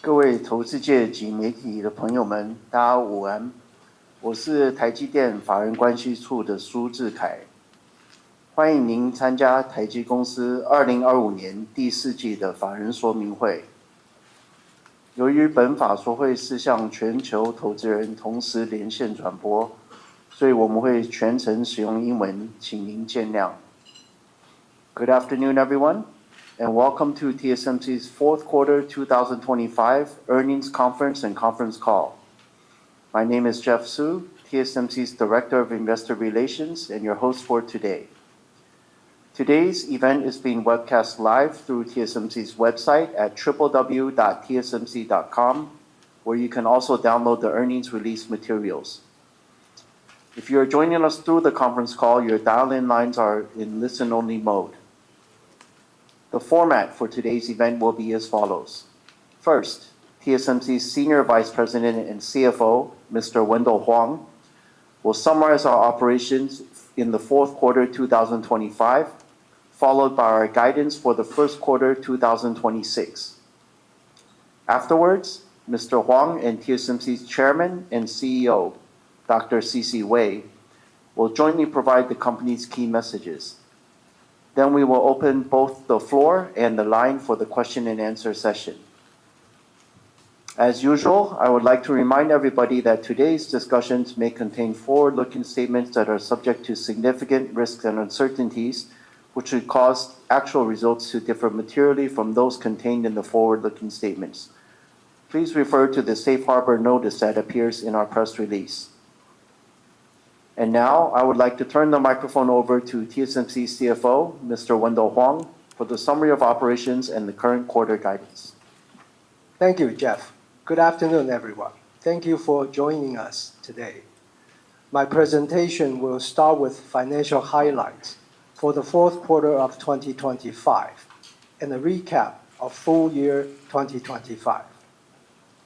各位投资界及媒体的朋友们，大家午安。我是台积电法人关系处的苏志凯，欢迎您参加台积公司2025年第4季的法人说明会。由于本法说会是向全球投资人同时连线转播，所以我们会全程使用英文，请您见谅。Good afternoon, everyone, and welcome to TSMC's fourth quarter 2025 earnings conference and conference call. My name is Jeff Su, TSMC's Director of Investor Relations and your host for today. Today's event is being webcast live through TSMC's website at www.tsmc.com, where you can also download the earnings release materials. If you are joining us through the conference call, your dial-in lines are in listen-only mode. The format for today's event will be as follows. First, TSMC's Senior Vice President and CFO, Mr. Wendell Huang, will summarize our operations in the fourth quarter 2025, followed by our guidance for the first quarter 2026. Afterwards, Mr. Huang and TSMC's Chairman and CEO, Dr. C.C. Wei, will jointly provide the company's key messages. Then we will open both the floor and the line for the question and answer session. As usual, I would like to remind everybody that today's discussions may contain forward-looking statements that are subject to significant risks and uncertainties, which would cause actual results to differ materially from those contained in the forward-looking statements. Please refer to the safe harbor notice that appears in our press release. And now, I would like to turn the microphone over to TSMC CFO, Mr. Wendell Huang, for the summary of operations and the current quarter guidance. Thank you, Jeff. Good afternoon, everyone. Thank you for joining us today. My presentation will start with financial highlights for the fourth quarter of 2025 and a recap of full year 2025.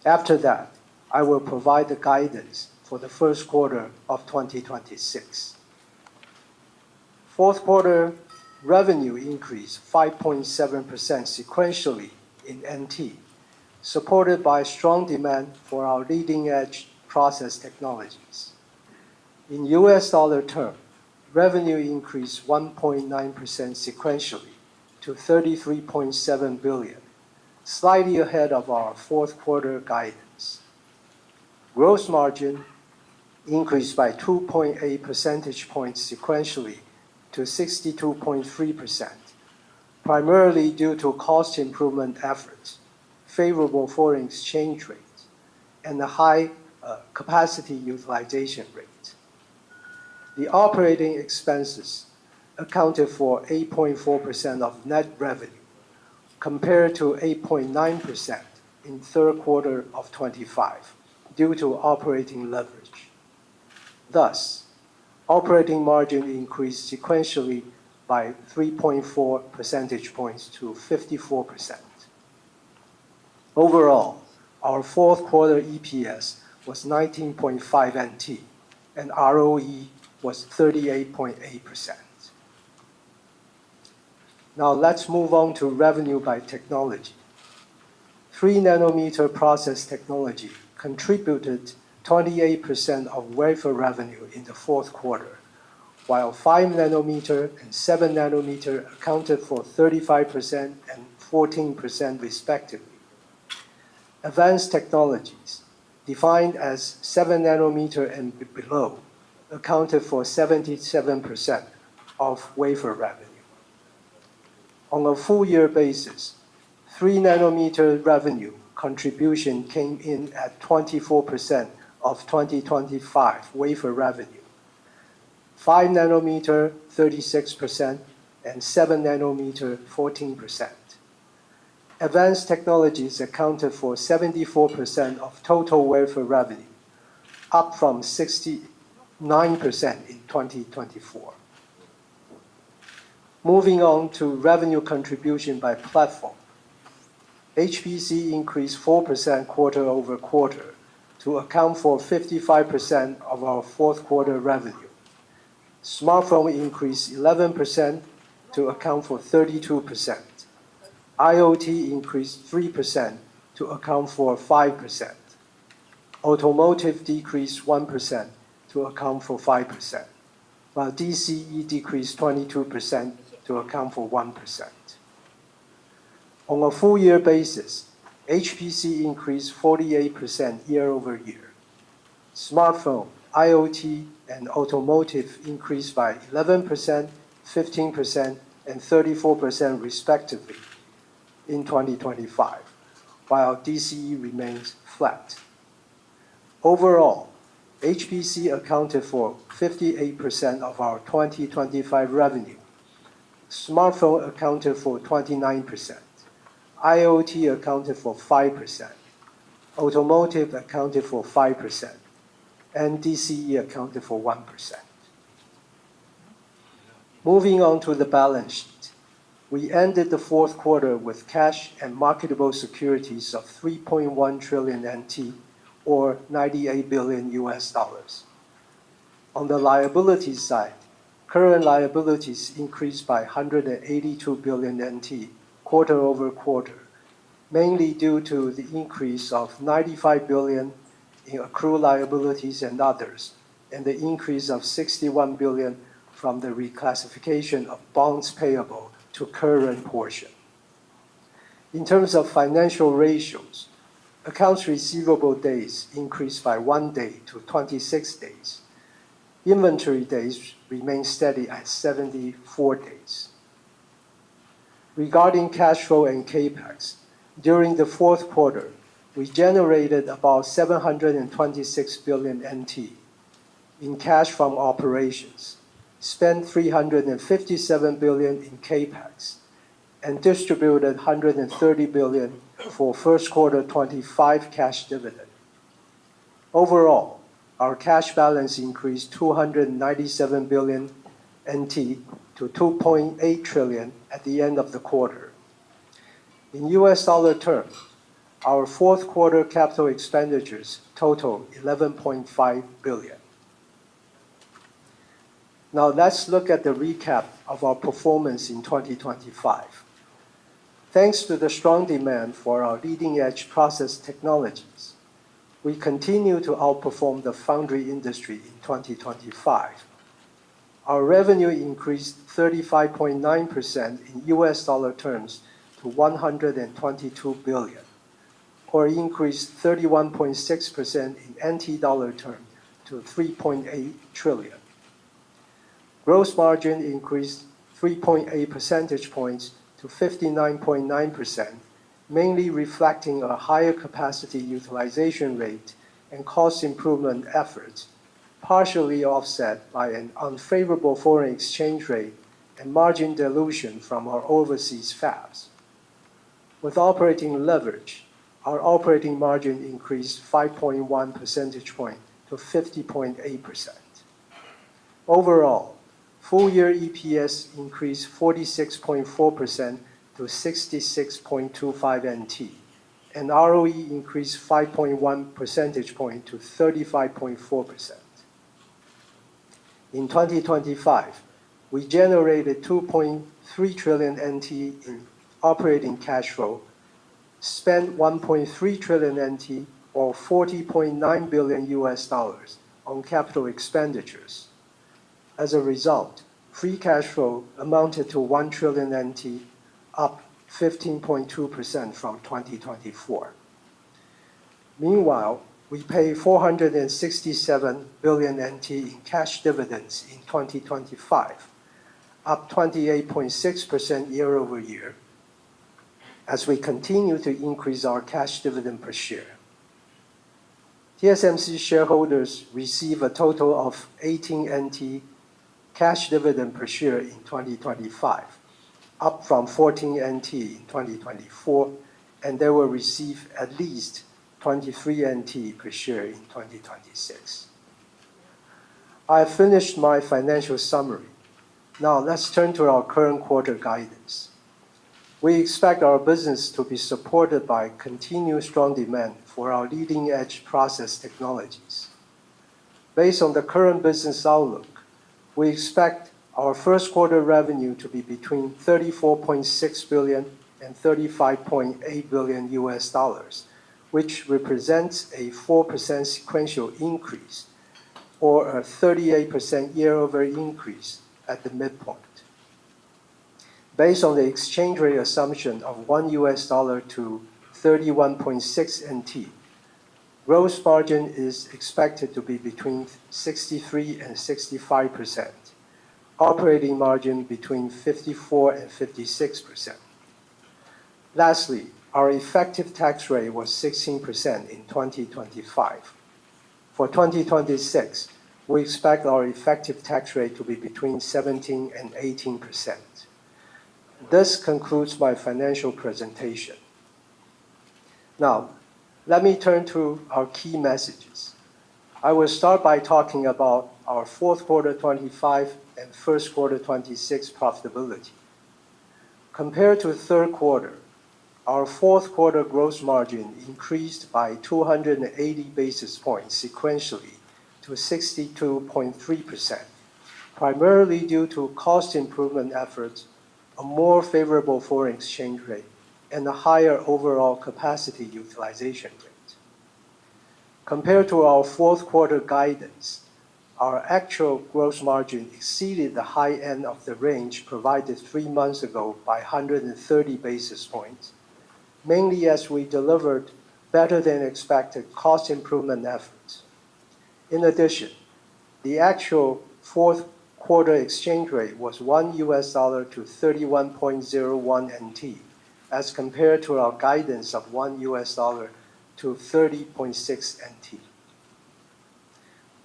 After that, I will provide the guidance for the first quarter of 2026. Fourth quarter revenue increased 5.7% sequentially in NT, supported by strong demand for our leading-edge process technologies. In US dollar terms, revenue increased 1.9% sequentially to $33.7 billion, slightly ahead of our fourth quarter guidance. Gross margin increased by 2.8 percentage points sequentially to 62.3%, primarily due to cost improvement efforts, favorable foreign exchange rates, and a high capacity utilization rate. The operating expenses accounted for 8.4% of net revenue, compared to 8.9% in third quarter of 2025, due to operating leverage. Thus, operating margin increased sequentially by 3.4 percentage points to 54%. Overall, our fourth quarter EPS was 19.5 NT, and ROE was 38.8%. Now let's move on to revenue by technology. 3-nanometer process technology contributed 28% of wafer revenue in the fourth quarter, while 5-nanometer and 7-nanometer accounted for 35% and 14% respectively. Advanced technologies, defined as 7-nanometer and below, accounted for 77% of wafer revenue. On a full-year basis, 3-nanometer revenue contribution came in at 24% of 2025 wafer revenue, 5-nanometer 36%, and 7-nanometer 14%. Advanced technologies accounted for 74% of total wafer revenue, up from 69% in 2024. Moving on to revenue contribution by platform. HPC increased 4% quarter-over-quarter to account for 55% of our fourth quarter revenue. Smartphone increased 11% to account for 32%. IoT increased 3% to account for 5%. Automotive decreased 1% to account for 5%, while DCE decreased 22% to account for 1%. On a full-year basis, HPC increased 48% year-over-year. Smartphone, IoT, and automotive increased by 11%, 15%, and 34% respectively in 2025, while DCE remains flat. Overall, HPC accounted for 58% of our 2025 revenue. Smartphone accounted for 29%. IoT accounted for 5%. Automotive accounted for 5%. And DCE accounted for 1%. Moving on to the balance sheet. We ended the fourth quarter with cash and marketable securities of 3.1 trillion NT, or $98 billion. On the liabilities side, current liabilities increased by 182 billion NT quarter over quarter, mainly due to the increase of 95 billion in accrued liabilities and others, and the increase of 61 billion from the reclassification of bonds payable to current portion. In terms of financial ratios, accounts receivable days increased by 1 day to 26 days. Inventory days remain steady at 74 days. Regarding cash flow and CapEx, during the fourth quarter, we generated about 726 billion NT in cash from operations, spent 357 billion in CapEx, and distributed 130 billion for first quarter 25 cash dividend. Overall, our cash balance increased 297 billion NT to 2.8 trillion at the end of the quarter. In US dollar terms, our fourth quarter capital expenditures total 11.5 billion. Now let's look at the recap of our performance in 2025. Thanks to the strong demand for our leading-edge process technologies, we continue to outperform the foundry industry in 2025. Our revenue increased 35.9% in US dollar terms to 122 billion, or increased 31.6% in NT dollar terms to 3.8 trillion. Gross margin increased 3.8 percentage points to 59.9%, mainly reflecting a higher capacity utilization rate and cost improvement efforts, partially offset by an unfavorable foreign exchange rate and margin dilution from our overseas fabs. With operating leverage, our operating margin increased 5.1 percentage point to 50.8%. Overall, full-year EPS increased 46.4% to 66.25 NT, and ROE increased 5.1 percentage point to 35.4%. In 2025, we generated 2.3 trillion NT in operating cash flow, spent 1.3 trillion NT, or $40.9 billion on capital expenditures. As a result, free cash flow amounted to 1 trillion NT, up 15.2% from 2024. Meanwhile, we paid 467 billion NT in cash dividends in 2025, up 28.6% year-over-year, as we continue to increase our cash dividend per share. TSMC shareholders receive a total of 18 NT cash dividend per share in 2025, up from 14 NT in 2024, and they will receive at least 23 NT per share in 2026. I have finished my financial summary. Now let's turn to our current quarter guidance. We expect our business to be supported by continued strong demand for our leading-edge process technologies. Based on the current business outlook, we expect our first quarter revenue to be between 34.6 billion and $35.8 billion US dollars, which represents a 4% sequential increase or a 38% year-over-year increase at the midpoint. Based on the exchange rate assumption of $1 US dollar to 31.6 NT, gross margin is expected to be between 63 and 65%, operating margin between 54 and 56%. Lastly, our effective tax rate was 16% in 2025. For 2026, we expect our effective tax rate to be between 17 and 18%. This concludes my financial presentation. Now, let me turn to our key messages. I will start by talking about our fourth quarter 25 and first quarter 26 profitability. Compared to third quarter, our fourth quarter gross margin increased by 280 basis points sequentially to 62.3%, primarily due to cost improvement efforts, a more favorable foreign exchange rate, and a higher overall capacity utilization rate. Compared to our fourth quarter guidance, our actual gross margin exceeded the high end of the range provided 3 months ago by 130 basis points, mainly as we delivered better than expected cost improvement efforts. In addition, the actual fourth quarter exchange rate was $1 US dollar to 31.01 NT, as compared to our guidance of $1 US dollar to 30.6 NT.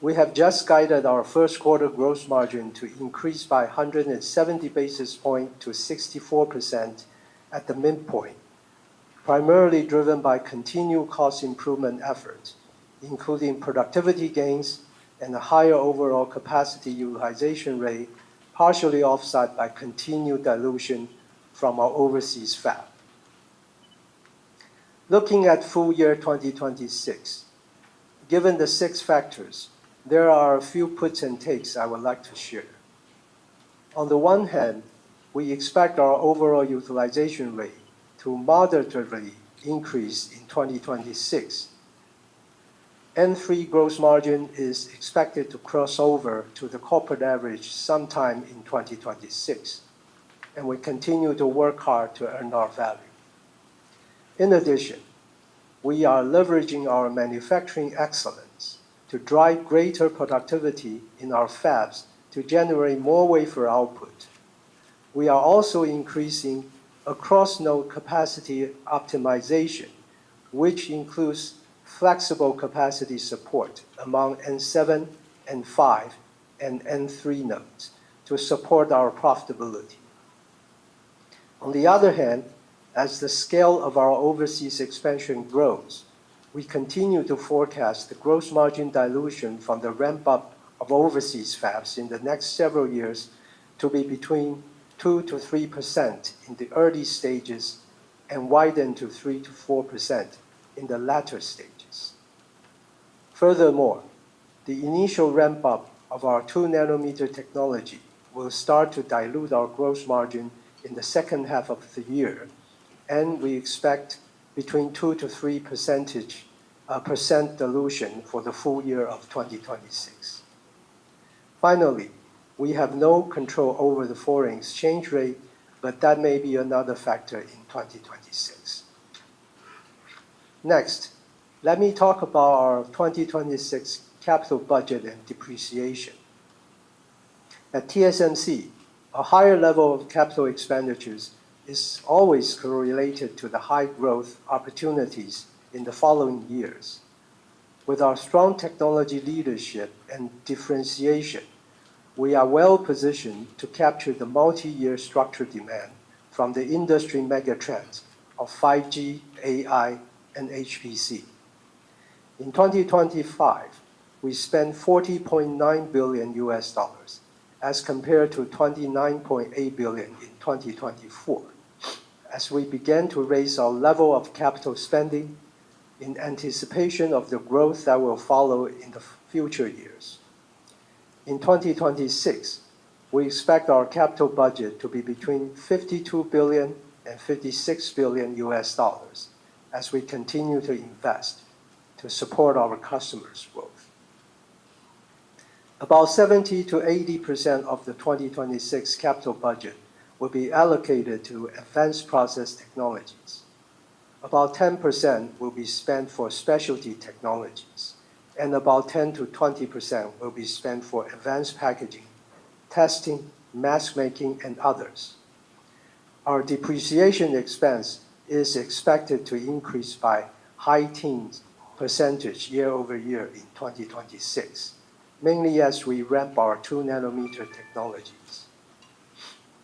We have just guided our first quarter gross margin to increase by 170 basis points to 64% at the midpoint, primarily driven by continued cost improvement efforts, including productivity gains and a higher overall capacity utilization rate, partially offset by continued dilution from our overseas fab. Looking at full year 2026, given the 6 factors, there are a few puts and takes I would like to share. On the one hand, we expect our overall utilization rate to moderately increase in 2026. N3 gross margin is expected to cross over to the corporate average sometime in 2026, and we continue to work hard to earn our value. In addition, we are leveraging our manufacturing excellence to drive greater productivity in our fabs to generate more wafer output. We are also increasing across-node capacity optimization, which includes flexible capacity support among N7, N5, and N3 nodes to support our profitability. On the other hand, as the scale of our overseas expansion grows, we continue to forecast the gross margin dilution from the ramp-up of overseas fabs in the next several years to be between 2 to 3% in the early stages and widen to 3 to 4% in the latter stages. Furthermore, the initial ramp-up of our 2-nanometer technology will start to dilute our gross margin in the second half of the year, and we expect between 2 to 3% dilution for the full year of 2026. Finally, we have no control over the foreign exchange rate, but that may be another factor in 2026. Next, let me talk about our 2026 capital budget and depreciation. At TSMC, a higher level of capital expenditures is always correlated to the high growth opportunities in the following years. With our strong technology leadership and differentiation, we are well positioned to capture the multi-year structured demand from the industry megatrends of 5G, AI, and HPC. In 2025, we spent $40.9 billion US dollars as compared to $29.8 billion in 2024, as we began to raise our level of capital spending in anticipation of the growth that will follow in the future years. In 2026, we expect our capital budget to be between $52 billion $156 billion as we continue to invest to support our customers' growth. About 70 to 80% of the 2026 capital budget will be allocated to advanced process technologies. About 10% will be spent for specialty technologies, and about 10 to 20% will be spent for advanced packaging, testing, mask making, and others. Our depreciation expense is expected to increase by high teens % year over year in 2026, mainly as we ramp our 2-nanometer technologies.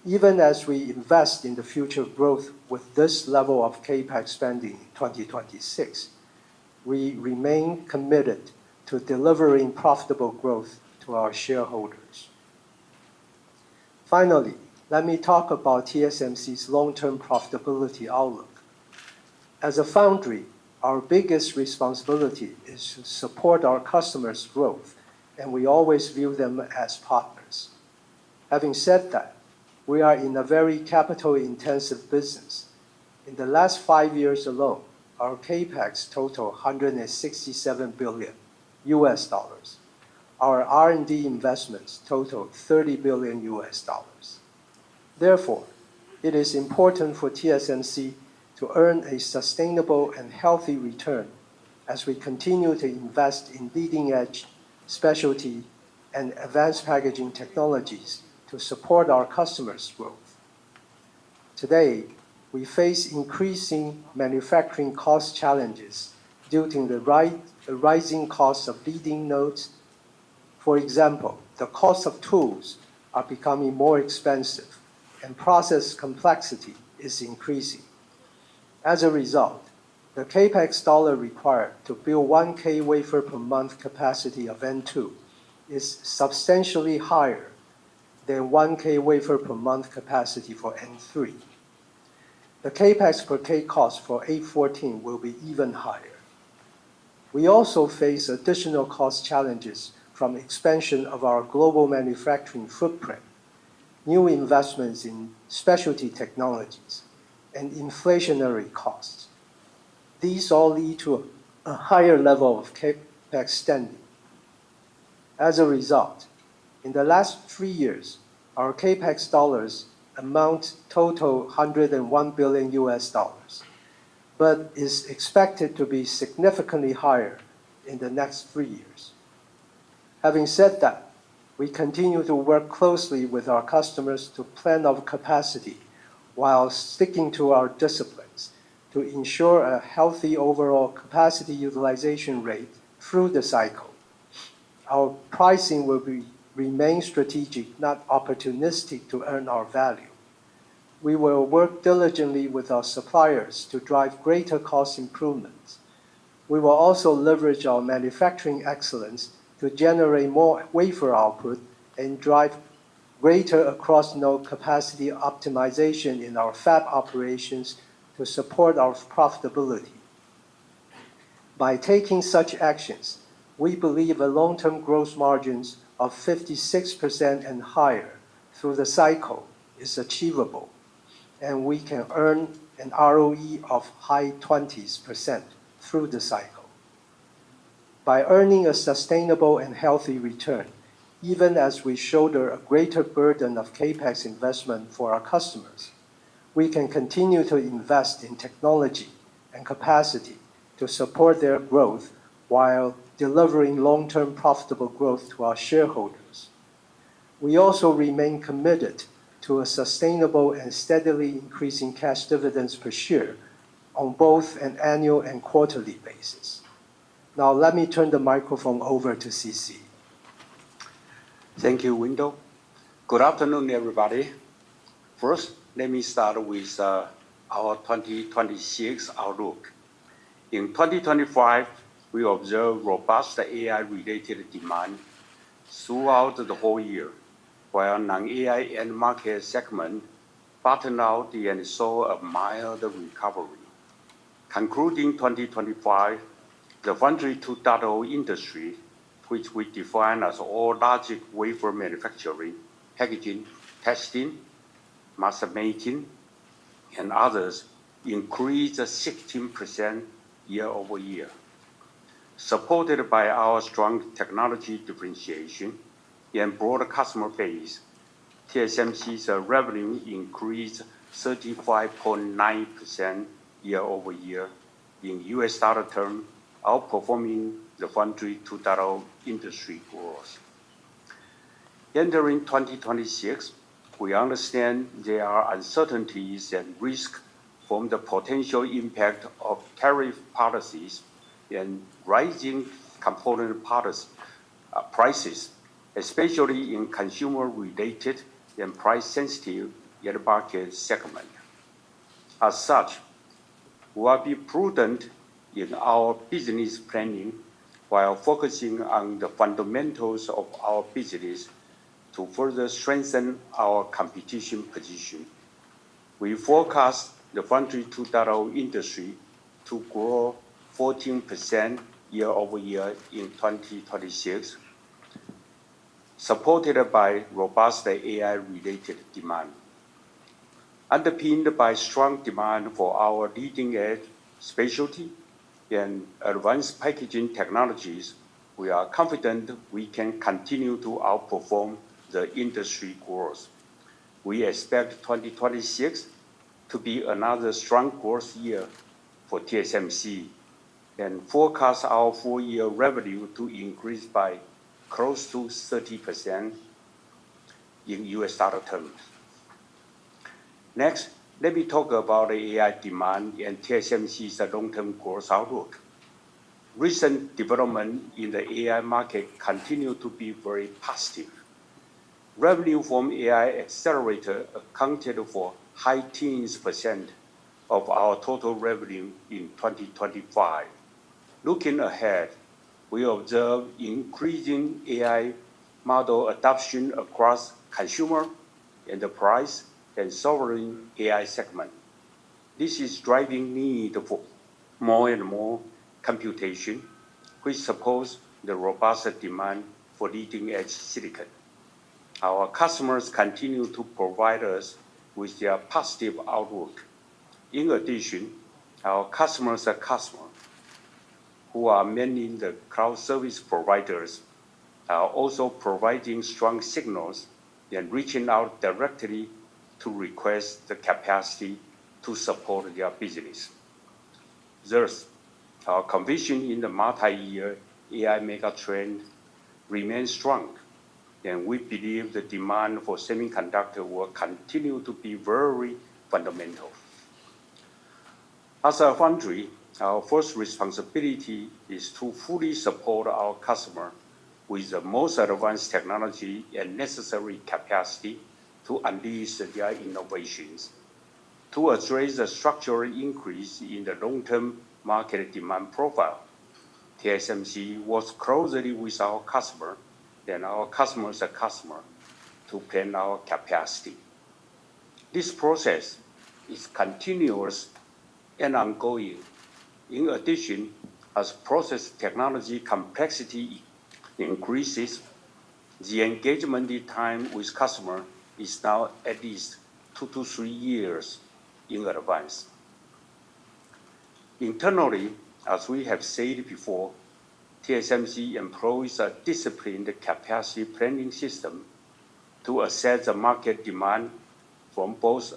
Even as we invest in the future growth with this level of CapEx spending in 2026, we remain committed to delivering profitable growth to our shareholders. Finally, let me talk about TSMC's long-term profitability outlook. As a foundry, our biggest responsibility is to support our customers' growth, and we always view them as partners. Having said that, we are in a very capital-intensive business. In the last 5 years alone, our CapEx total $167 billion. Our R&D investments total $30 billion. Therefore, it is important for TSMC to earn a sustainable and healthy return as we continue to invest in leading-edge specialty and advanced packaging technologies to support our customers' growth. Today, we face increasing manufacturing cost challenges due to the rising costs of leading nodes. For example, the cost of tools are becoming more expensive, and process complexity is increasing. As a result, the CapEx dollar required to build 1K wafer per month capacity of N2 is substantially higher than 1K wafer per month capacity for N3. The CapEx per K cost for A14 will be even higher. We also face additional cost challenges from expansion of our global manufacturing footprint, new investments in specialty technologies, and inflationary costs. These all lead to a higher level of CapEx spending. As a result, in the last 3 years, our CapEx dollars amount total $101 billion, but is expected to be significantly higher in the next 3 years. Having said that, we continue to work closely with our customers to plan our capacity while sticking to our disciplines to ensure a healthy overall capacity utilization rate through the cycle. Our pricing will remain strategic, not opportunistic, to earn our value. We will work diligently with our suppliers to drive greater cost improvements. We will also leverage our manufacturing excellence to generate more wafer output and drive greater across-node capacity optimization in our fab operations to support our profitability. By taking such actions, we believe a long-term gross margins of 56% and higher through the cycle is achievable, and we can earn an ROE of high 20s% through the cycle. By earning a sustainable and healthy return, even as we shoulder a greater burden of CapEx investment for our customers, we can continue to invest in technology and capacity to support their growth while delivering long-term profitable growth to our shareholders. We also remain committed to a sustainable and steadily increasing cash dividends per share on both an annual and quarterly basis. Now, let me turn the microphone over to C.C. Thank you, Wendell. Good afternoon, everybody. First, let me start with our 2026 outlook. In 2025, we observe robust AI-related demand throughout the whole year, while non-AI end market segment bottomed out and saw a mild recovery. Concluding 2025, the Foundry 2.0 industry, which we define as all logic wafer manufacturing, packaging, testing, mask making, and others increased 16% year-over-year. Supported by our strong technology differentiation and broad customer base, TSMC's revenue increased 35.9% year-over-year in US dollar terms, outperforming the Foundry 2.0 industry growth. Entering 2026, we understand there are uncertainties and risks from the potential impact of tariff policies and rising component prices, especially in consumer-related and price-sensitive end market segment. As such, we will be prudent in our business planning while focusing on the fundamentals of our business to further strengthen our competition position. We forecast the Foundry 2.0 industry to grow 14% year-over-year in 2026, supported by robust AI-related demand. Underpinned by strong demand for our leading-edge specialty and advanced packaging technologies, we are confident we can continue to outperform the industry growth. We expect 2026 to be another strong growth year for TSMC and forecast our full-year revenue to increase by close to 30% in US dollar terms. Next, let me talk about the AI demand and TSMC's long-term growth outlook. Recent development in the AI market continue to be very positive. Revenue from AI accelerator accounted for high teens % of our total revenue in 2025. Looking ahead, we observe increasing AI model adoption across consumer, enterprise, and sovereign AI segment. This is driving need for more and more computation, which supports the robust demand for leading-edge silicon. Our customers continue to provide us with their positive outlook. In addition, our customers, who are mainly the cloud service providers, are also providing strong signals and reaching out directly to request the capacity to support their business. Thus, our conviction in the multi-year AI megatrend remains strong, and we believe the demand for semiconductor will continue to be very fundamental. As a foundry, our first responsibility is to fully support our customer with the most advanced technology and necessary capacity to unleash their innovations. To address the structural increase in the long-term market demand profile, TSMC works closely with our customer and our customer's customer to plan our capacity. This process is continuous and ongoing. In addition, as process technology complexity increases, the engagement time with customer is now at least 2 to 3 years in advance. Internally, as we have said before, TSMC employs a disciplined capacity planning system to assess the market demand from both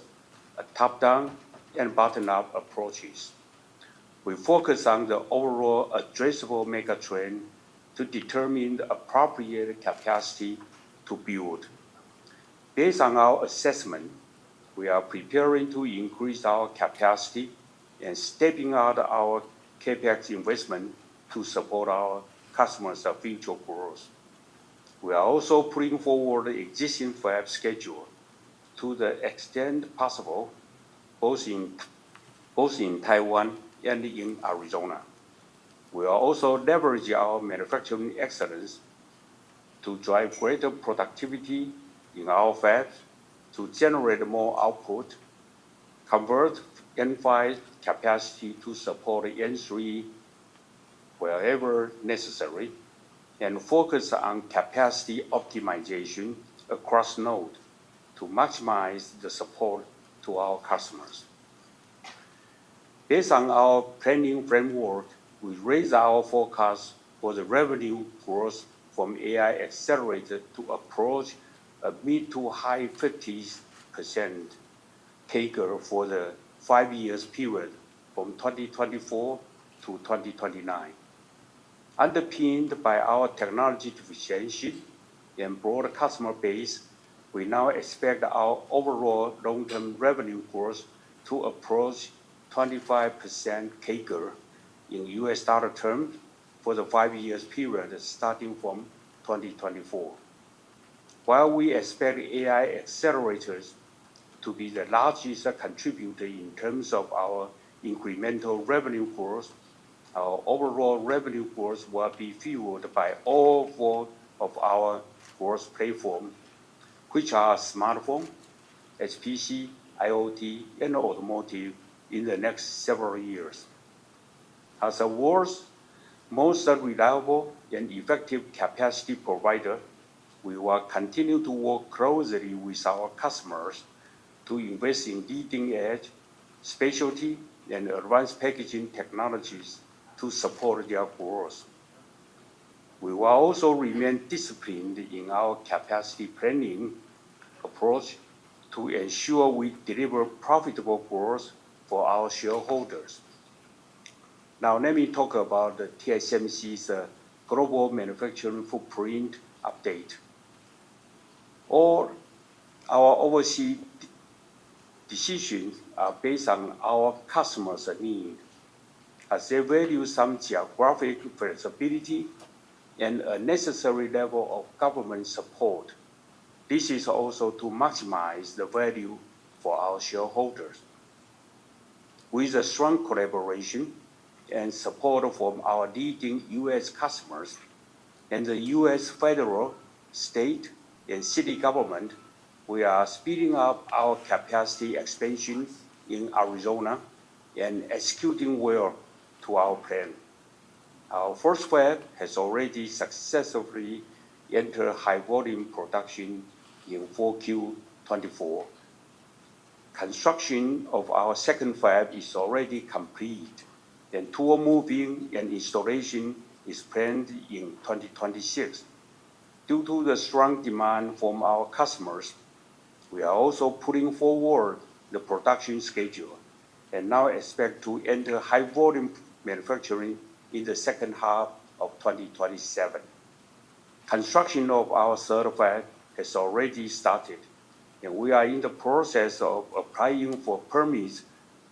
a top-down and bottom-up approaches. We focus on the overall addressable megatrend to determine the appropriate capacity to build. Based on our assessment, we are preparing to increase our capacity and stepping out our CapEx investment to support our customers' future growth. We are also putting forward the existing fab schedule to the extent possible, both in Taiwan and in Arizona. We are also leveraging our manufacturing excellence to drive greater productivity in our fabs to generate more output, convert N5 capacity to support N3 wherever necessary, and focus on capacity optimization across nodes to maximize the support to our customers. Based on our planning framework, we raised our forecast for the revenue growth from AI accelerator to approach a mid to high 50% CAGR for the 5 years period from 2024 to 2029. Underpinned by our technology differentiation and broad customer base, we now expect our overall long-term revenue growth to approach 25% CAGR in US dollar terms for the 5 years period starting from 2024. While we expect AI accelerators to be the largest contributor in terms of our incremental revenue growth, our overall revenue growth will be fueled by all 4 of our growth platforms, which are smartphone, HPC, IoT, and automotive in the next several years. As the world's most reliable and effective capacity provider, we will continue to work closely with our customers to invest in leading-edge, specialty, and advanced packaging technologies to support their growth. We will also remain disciplined in our capacity planning approach to ensure we deliver profitable growth for our shareholders. Now, let me talk about the TSMC's global manufacturing footprint update. All our overseas decisions are based on our customers' needs, as they value some geographic flexibility and a necessary level of government support. This is also to maximize the value for our shareholders. With a strong collaboration and support from our leading US customers and the US federal, state, and city government, we are speeding up our capacity expansion in Arizona and executing well to our plan. Our first fab has already successfully entered high-volume production in 4Q24. Construction of our second fab is already complete, and tool moving and installation is planned in 2026. Due to the strong demand from our customers, we are also putting forward the production schedule and now expect to enter high-volume manufacturing in the second half of 2027. Construction of our third fab has already started, and we are in the process of applying for permits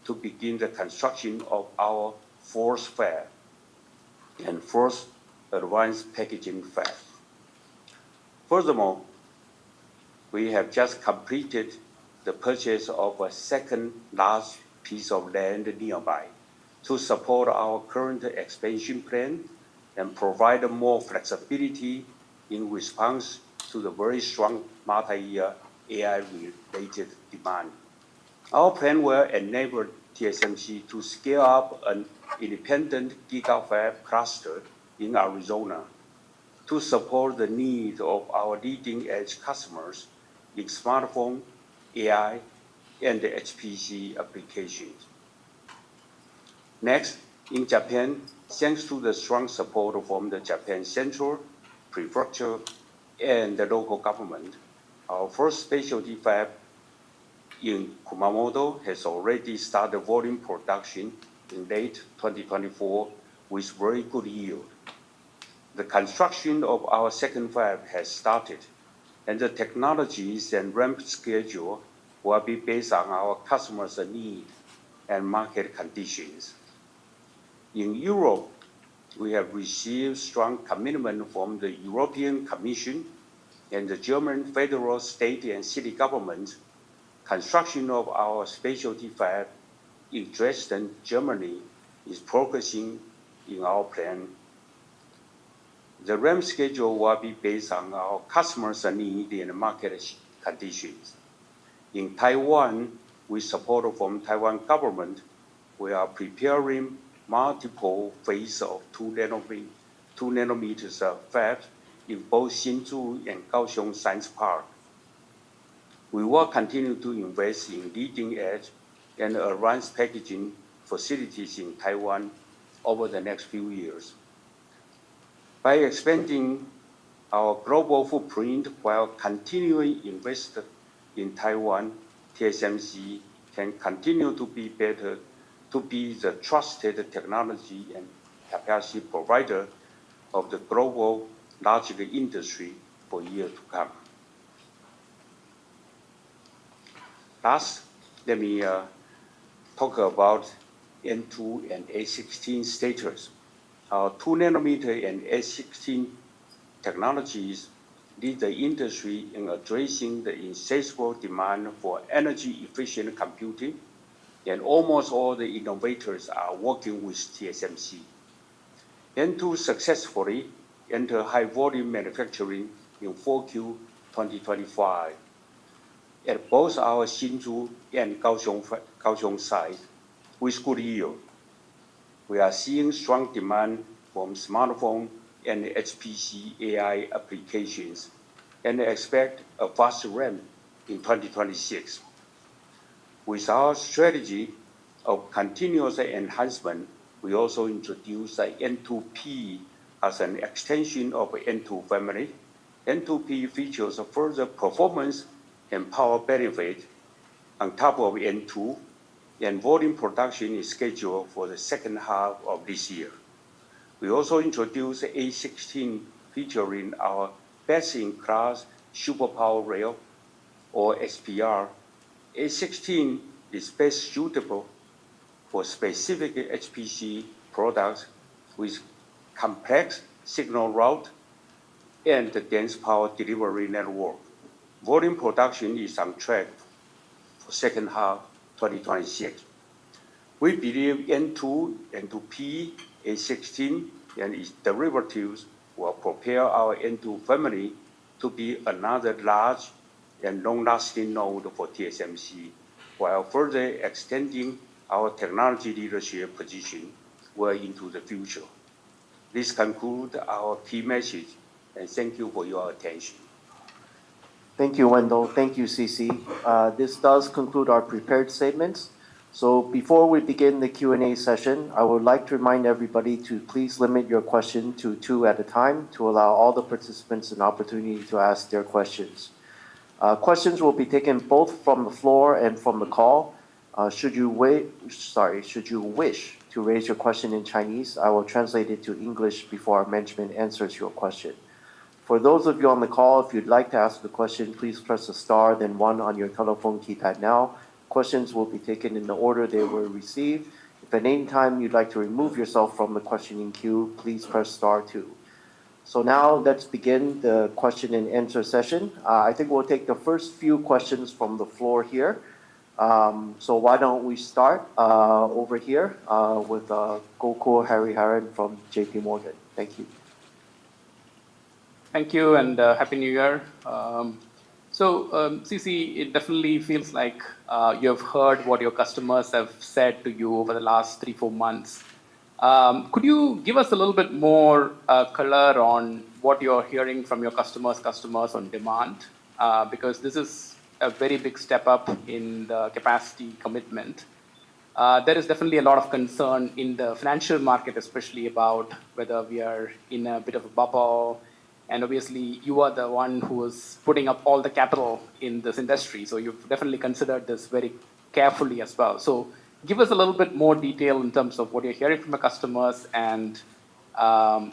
to begin the construction of our fourth fab and first advanced packaging fab. Furthermore, we have just completed the purchase of a second large piece of land nearby to support our current expansion plan and provide more flexibility in response to the very strong multi-year AI-related demand. Our plan will enable TSMC to scale up an independent GigaFab cluster in Arizona to support the needs of our leading-edge customers in smartphone, AI, and HPC applications. Next, in Japan, thanks to the strong support from the Japan Central, Prefecture, and the local government, our first specialty fab in Kumamoto has already started volume production in late 2024 with very good yield. The construction of our second fab has started, and the technologies and ramp schedule will be based on our customers' needs and market conditions. In Europe, we have received strong commitment from the European Commission and the German federal, state, and city governments. Construction of our specialty fab in Dresden, Germany, is progressing in our plan. The ramp schedule will be based on our customers' needs and market conditions. In Taiwan, with support from Taiwan government, we are preparing multiple phases of 2 nanometers fabs in both Hsinchu and Kaohsiung Science Park. We will continue to invest in leading-edge and advanced packaging facilities in Taiwan over the next few years. By expanding our global footprint while continuing to invest in Taiwan, TSMC can continue to be the trusted technology and capacity provider of the global logic industry for years to come. Last, let me talk about N2 and A16 status. Our 2nm and A16 technologies lead the industry in addressing the insatiable demand for energy-efficient computing, and almost all the innovators are working with TSMC. N2 successfully entered high-volume manufacturing in 4Q 2025 at both our Hsinchu and Kaohsiung site with good yield. We are seeing strong demand from smartphone and HPC AI applications and expect a fast ramp in 2026. With our strategy of continuous enhancement, we also introduced the N2P as an extension of the N2 family. N2P features a further performance and power benefit on top of N2, and volume production is scheduled for the second half of this year. We also introduced A16 featuring our best-in-class superpower rail, or SPR. A16 is best suitable for specific HPC products with complex signal route and the dense power delivery network. Volume production is on track for second half 2026. We believe N2, N2P, A16, and its derivatives will propel our N2 family to be another large and long-lasting node for TSMC, while further extending our technology leadership position well into the future. This concludes our key message, and thank you for your attention. Thank you, Wendell. Thank you, CC. This does conclude our prepared statements. So before we begin the Q&A session, I would like to remind everybody to please limit your question to 2 at a time to allow all the participants an opportunity to ask their questions. Questions will be taken both from the floor and from the call. Should you wish to raise your question in Chinese, I will translate it to English before our management answers your question. For those of you on the call, if you'd like to ask a question, please press the star, then 1 on your telephone keypad now. Questions will be taken in the order they were received. If at any time you'd like to remove yourself from the questioning queue, please press star 2. So now let's begin the question and answer session. I think we'll take the first few questions from the floor here. So why don't we start over here with Gokul Hariharan from JP Morgan. Thank you. Thank you, and Happy New Year. CC, it definitely feels like you have heard what your customers have said to you over the last 3-4 months. Could you give us a little bit more color on what you're hearing from your customers on demand? Because this is a very big step up in the capacity commitment. There is definitely a lot of concern in the financial market, especially about whether we are in a bit of a bubble. And obviously, you are the one who is putting up all the capital in this industry. So you've definitely considered this very carefully as well. So give us a little bit more detail in terms of what you're hearing from the customers and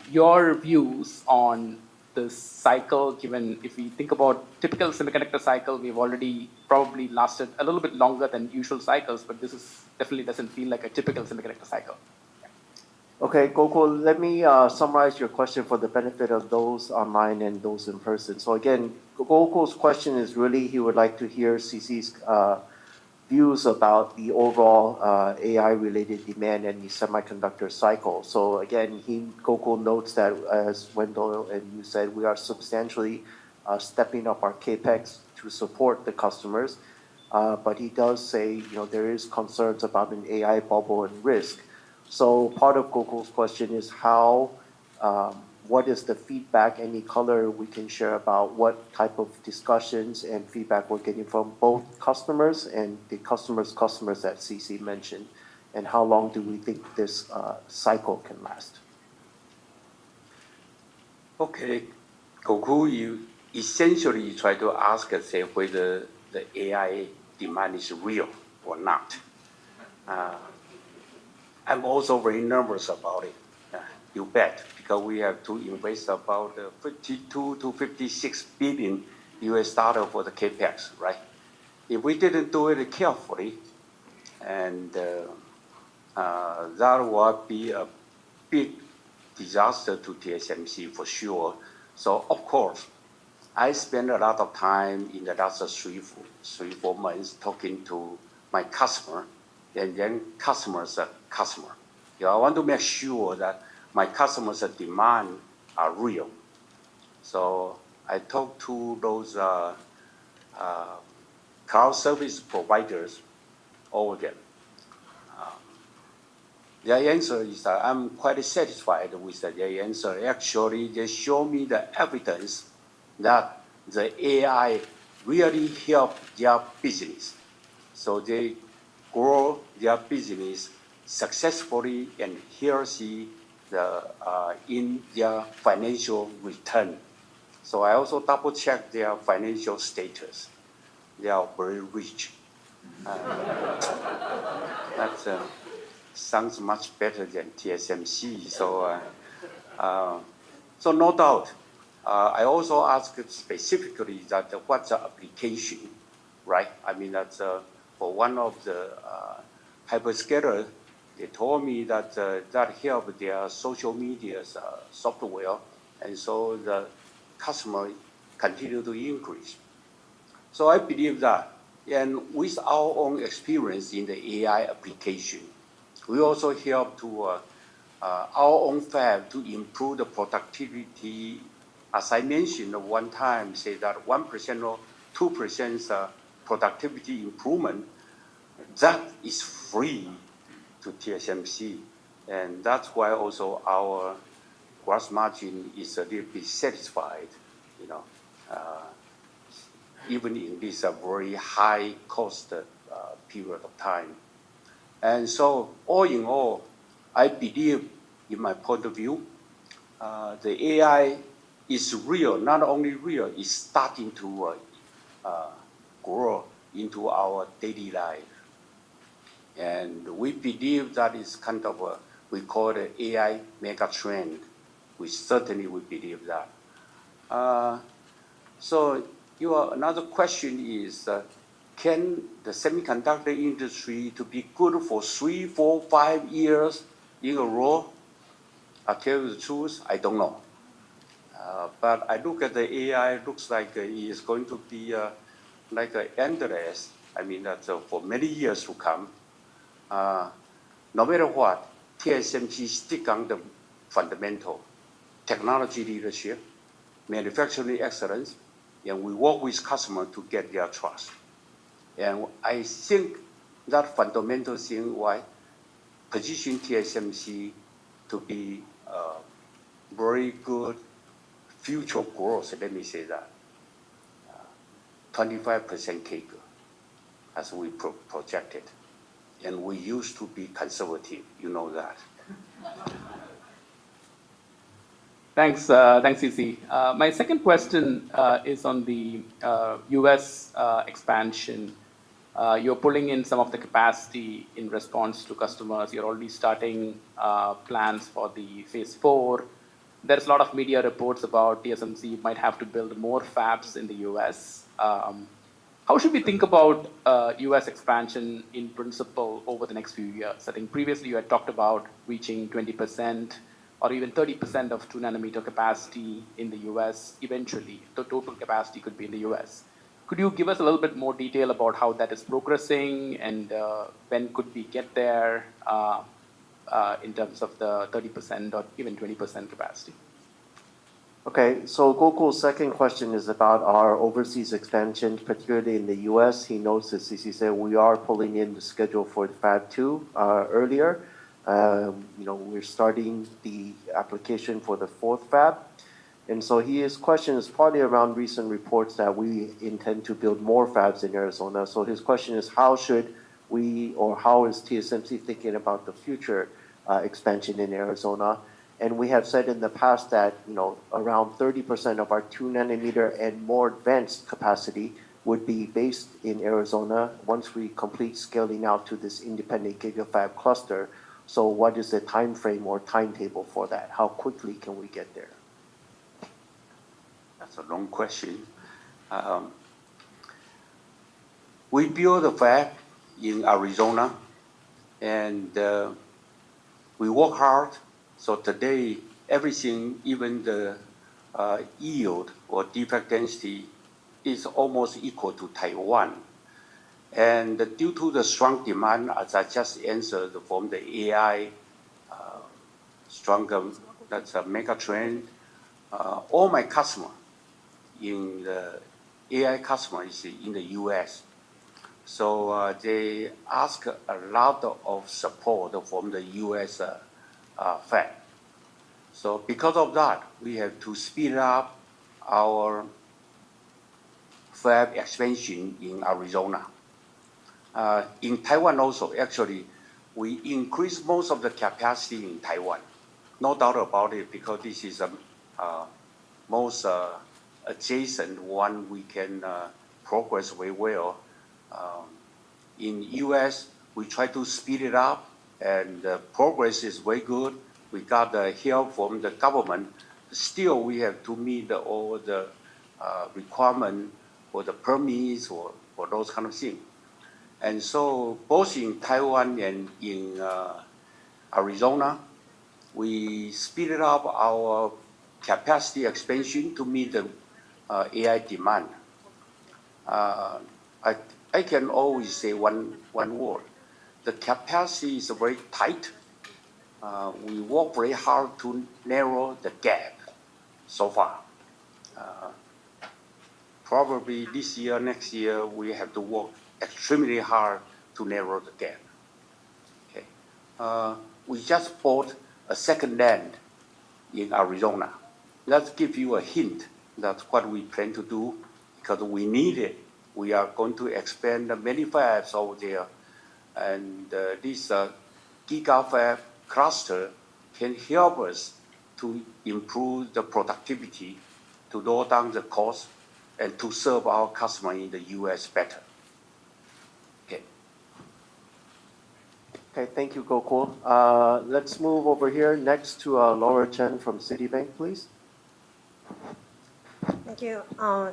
your views on this cycle, given if we think about typical semiconductor cycle, we've already probably lasted a little bit longer than usual cycles, but this is definitely doesn't feel like a typical semiconductor cycle. Okay, Gokul, let me summarize your question for the benefit of those online and those in person. So again, Gokul's question is really he would like to hear CC's views about the overall AI-related demand and the semiconductor cycle. So again, Gokul notes that, as Wendell and you said, we are substantially stepping up our capex to support the customers. But he does say, there is concerns about an AI bubble and risk. So part of Gokul's question is what is the feedback, any color we can share about what type of discussions and feedback we're getting from both customers and the customers that CC mentioned. and how long do we think this cycle can last? Okay, Goku, you essentially try to ask us whether the AI demand is real or not. I'm also very nervous about it. You bet, because we have to invest about 52 to 56 billion US dollar for the capex, right? If we didn't do it carefully, and that would be a big disaster to TSMC for sure. So of course, I spent a lot of time in the last 4 months talking to my customer, and then customer's customer. I want to make sure that my customers' demand are real. So I talked to those cloud service providers, all of them. Their answer is that I'm quite satisfied with their answer. Actually, they show me the evidence that the AI really helped their business. So they grow their business successfully and healthy in their financial return. So I also double check their financial status. They are very rich. That sounds much better than TSMC. So no doubt. I also asked specifically that what's the application, right? I mean, that's for one of the hyperscalers, they told me that that helped their social media software, and so the customer continue to increase. So I believe that, and with our own experience in the AI application, we also help to our own fab to improve the productivity. As I mentioned one time, say that 1% or 2% productivity improvement, that is free to TSMC. And that's why also our gross margin is a little bit satisfied, even in this very high cost period of time. And so all in all, I believe, in my point of view, the AI is real. Not only real, it's starting to grow into our daily life. And we believe that is kind of we call it AI mega trend. We certainly believe that. So another question is, can the semiconductor industry to be good for 3, 4, 5 years in a row? I tell you the truth, I don't know. But I look at the AI, looks like it is going to be like endless. I mean, that's for many years to come. No matter what, TSMC stick on the fundamental technology leadership, manufacturing excellence, and we work with customers to get their trust. And I think that fundamental thing why position TSMC to be very good future growth, let me say that, 25% CAGR, as we projected. And we used to be conservative, you know that. Thanks, CC. My second question is on the US expansion. You're pulling in some of the capacity in response to customers. You're already starting plans for the phase 4. There's a lot of media reports about TSMC might have to build more fabs in the US. How should we think about US expansion in principle over the next few years? I think previously you had talked about reaching 20% or even 30% of 2 nanometer capacity in the US eventually. The total capacity could be in the US. Could you give us a little bit more detail about how that is progressing and when could we get there in terms of the 30% or even 20% capacity? Okay, so Gokul's second question is about our overseas expansion, particularly in the U.S. He knows, as CC said, we are pulling in the schedule for the Fab 2 earlier. We're starting the application for the 4th Fab. And so his question is partly around recent reports that we intend to build more fabs in Arizona. So his question is, how should how is TSMC thinking about the future expansion in Arizona? And we have said in the past that, around 30% of our 2 nanometer and more advanced capacity would be based in Arizona once we complete scaling out to this independent gigafab cluster. So what is the time frame or timetable for that? How quickly can we get there? That's a long question. We built a fab in Arizona, and we work hard. So today, everything, even the yield or defect density, is almost equal to Taiwan. And due to the strong demand, as I just answered, from the AI, stronger, that's a mega trend. All my customers in the AI customers in the US. So they ask a lot of support from the US fab. So because of that, we have to speed up our fab expansion in Arizona. In Taiwan also, actually, we increase most of the capacity in Taiwan. No doubt about it, because this is the most adjacent one we can progress very well. In US, we try to speed it up, and the progress is very good. We got the help from the government. Still, we have to meet all the requirements for the permits or for those kind of things. And so both in Taiwan and in Arizona, we speeded up our capacity expansion to meet the AI demand. I can always say one word. The capacity is very tight. We work very hard to narrow the gap so far. Probably this year, next year, we have to work extremely hard to narrow the gap. Okay. We just bought a second land in Arizona. Let's give you a hint. That's what we plan to do, because we need it. We are going to expand many fabs over there. And this gigafab cluster can help us to improve the productivity, to lower down the cost, and to serve our customer in the US better. Okay. Okay, thank you, Gokul. Let's move over here next to Laura Chen from Citibank, please. Thank you.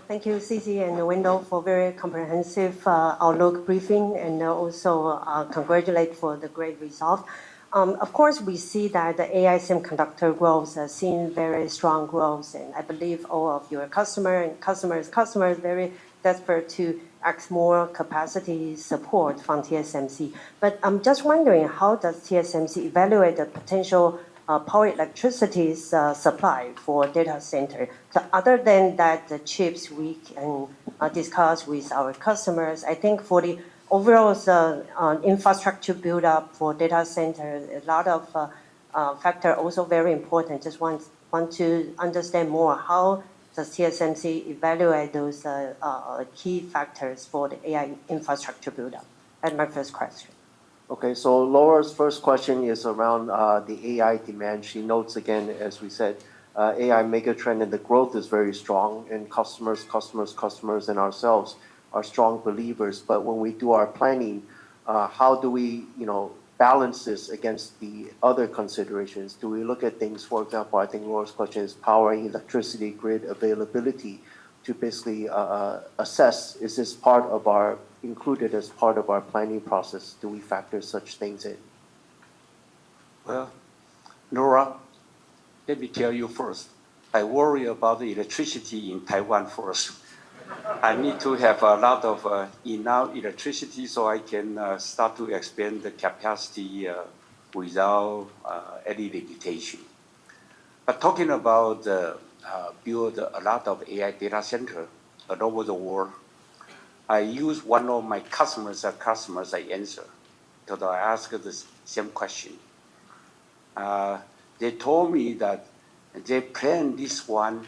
Thank you, Cici and Wendell, for very comprehensive outlook briefing, and also congratulate for the great result. Of course, we see that the AI semiconductor growth has seen very strong growth, and I believe all of your customers very desperate to ask more capacity support from TSMC. But I'm just wondering, how does TSMC evaluate the potential power electricity supply for data center? So other than that, the chips we can discuss with our customers, I think for the overall infrastructure build up for data center, a lot of factor also very important. Just want to understand more, how does TSMC evaluate those key factors for the AI infrastructure build up? That's my first question. Okay, so Laura's first question is around the AI demand. She notes again, as we said, AI megatrend and the growth is very strong, and customers and ourselves are strong believers. But when we do our planning, how do we, balance this against the other considerations? Do we look at things, for example, I think Laura's question is powering electricity grid availability, to basically assess, is this included as part of our planning process? Do we factor such things in? Well, Laura, let me tell you first. I worry about the electricity in Taiwan first. I need to have a lot of enough electricity so I can start to expand the capacity without any limitation. But talking about build a lot of AI data center all over the world, I use one of my customers I answer, because I asked the same question. They told me that they planned this one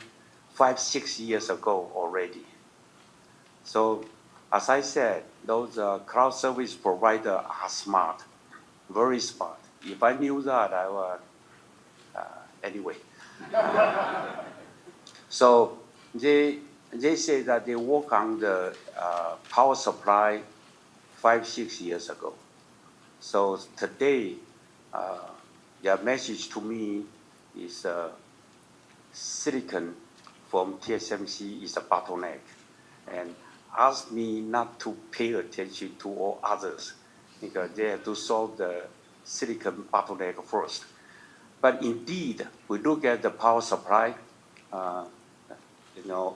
5-6 years ago already. So As I said, those cloud service providers are smart, very smart. If I knew that, I would, anyway. So they say that they work on the power supply 5-6 years ago. So today, their message to me is silicon from TSMC is a bottleneck, and ask me not to pay attention to all others because they have to solve the silicon bottleneck first. But indeed, we look at the power supply, all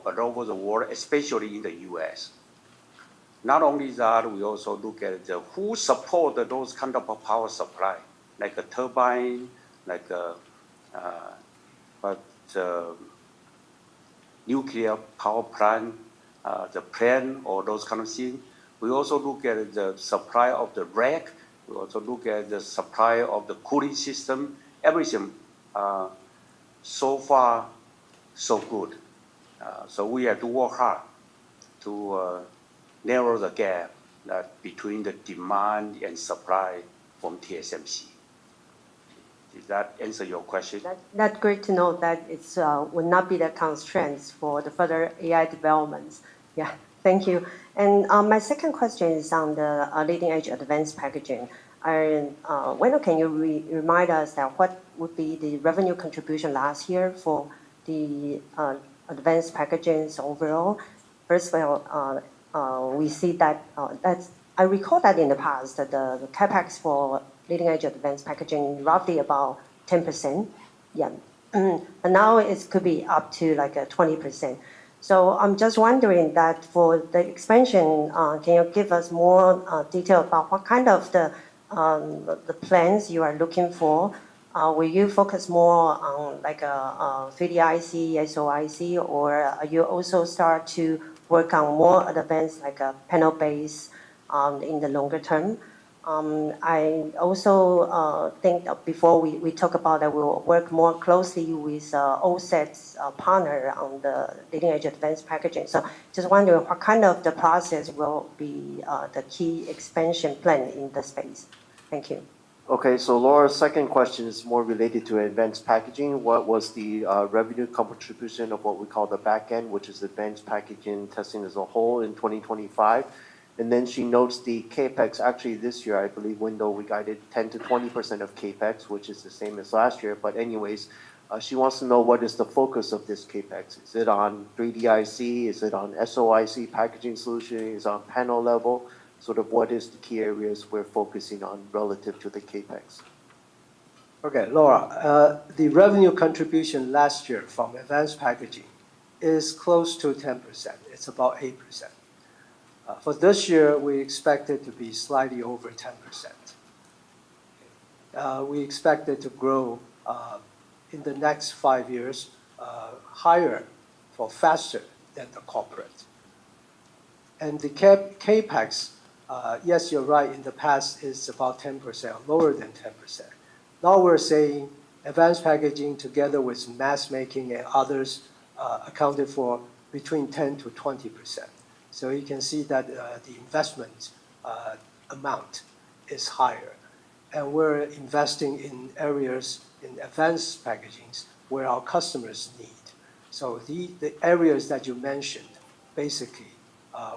over the world, especially in the U.S. Not only that, we also look at who support those kind of power supply, like a turbine, like nuclear power plant, the plant, or those kind of things. We also look at the supply of the rack. We also look at the supply of the cooling system. Everything, so far, so good. So we have to work hard to narrow the gap between the demand and supply from TSMC. Did that answer your question? That's great to know that it will not be the constraints for the further AI developments. Yeah, thank you. And my second question is on the leading-edge advanced packaging. Wendell, can you remind us that what would be the revenue contribution last year for the advanced packaging overall? First of all, we see that I recall that in the past that the capex for leading-edge advanced packaging roughly about 10%. Yeah, but now it could be up to like 20%. So I'm just wondering that for the expansion, can you give us more detail about what kind of the plans you are looking for? Will you focus more on like a 3D IC, SOIC, or you also start to work on more advanced like a panel-based in the longer term? I also think that before we talk about that we'll work more closely with OSAT's partner on the leading-edge advanced packaging. So just wondering what kind of the process will be the key expansion plan in the space. Thank you. Okay, so Laura's second question is more related to advanced packaging. What was the revenue contribution of what we call the back end, which is advanced packaging testing as a whole in 2025? And then she notes the CAPEX. Actually, this year, I believe, Wendell, we guided 10 to 20% of CAPEX, which is the same as last year. But anyways, she wants to know what is the focus of this CAPEX. Is it on 3D IC? Is it on SOIC packaging solution? Is it on panel level? Sort of what is the key areas we're focusing on relative to the CAPEX? Okay, Laura, the revenue contribution last year from advanced packaging is close to 10%. It's about 8%. For this year, we expect it to be slightly over 10%. We expect it to grow in the next 5 years higher or faster than the corporate. And the CAPEX, yes, you're right, in the past is about 10%, lower than 10%. Now we're saying advanced packaging together with mass making and others accounted for between 10 to 20%. So you can see that the investment amount is higher. And we're investing in areas in advanced packagings where our customers need. So the areas that you mentioned, basically,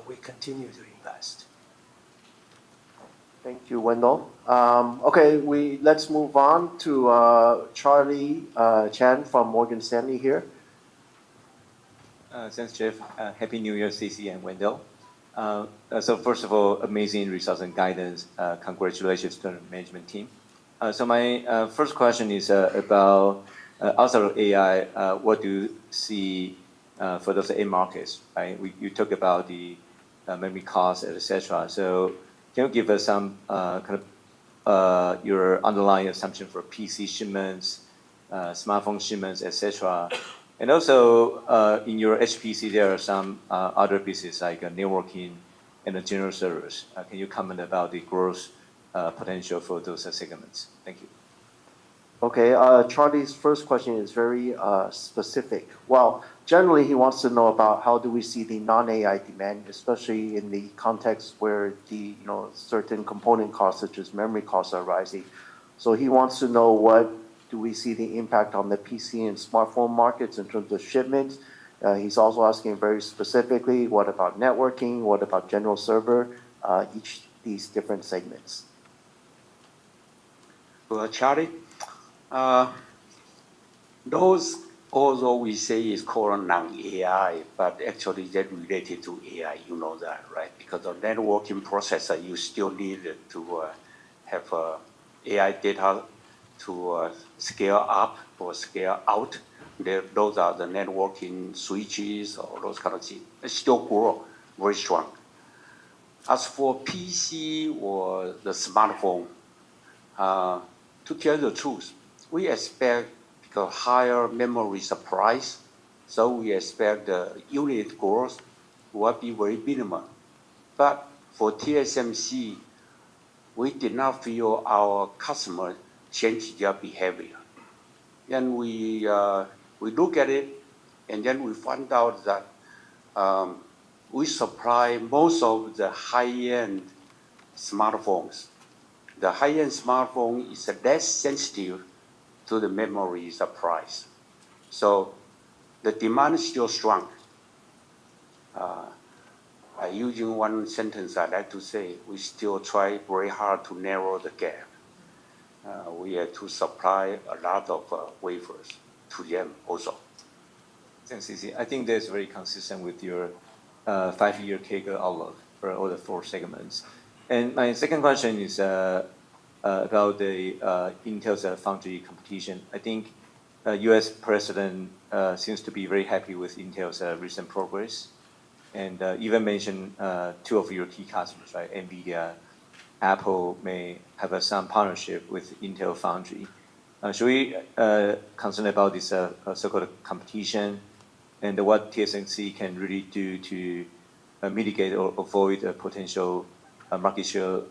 we continue to invest. Thank you, Wendell. Okay, let's move on to Charlie Chan from Morgan Stanley here. Thanks, Jeff. Happy New Year, CC and Wendell. So first of all, amazing results and guidance. Congratulations to the management team. So my first question is about outside of AI, what do you see for those end markets? Right? You talk about the memory costs, etc. So can you give us some kind of your underlying assumption for PC shipments, smartphone shipments, etc.? And also, in your HPC, there are some other pieces like networking and the general servers. Can you comment about the growth potential for those segments? Thank you. Okay, Charlie's first question is very specific. Well, generally, he wants to know about how do we see the non-AI demand, especially in the context where the certain component costs, such as memory costs, are rising. So he wants to know what do we see the impact on the PC and smartphone markets in terms of shipments. He's also asking very specifically, what about networking? What about general server? Each these different segments. Well, Charlie, those although we say is called non-AI, but actually they're related to AI. You know that, right? Because of networking processor, you still need to have AI data to scale up or scale out. Those are the networking switches or those kind of things. They still grow very strong. As for PC or the smartphone, to tell the truth, we expect a higher memory supplies, so we expect the unit growth will be very minimal. But for TSMC, we did not feel our customers change their behavior. Then we look at it, and then we find out that we supply most of the high-end smartphones. The high-end smartphone is less sensitive to the memory supplies. So the demand is still strong. Using one sentence, I like to say, we still try very hard to narrow the gap. We have to supply a lot of wafers to them also. Thanks, CC. I think that's very consistent with your 5-year CAGR outlook for all the 4 segments. And my second question is about the Intel's foundry competition. I think U.S. President seems to be very happy with Intel's recent progress, and even mentioned 2 of your key customers, right? NVIDIA, Apple may have some partnership with Intel Foundry. Should we concern about this so-called competition, and what TSMC can really do to mitigate or avoid a potential market share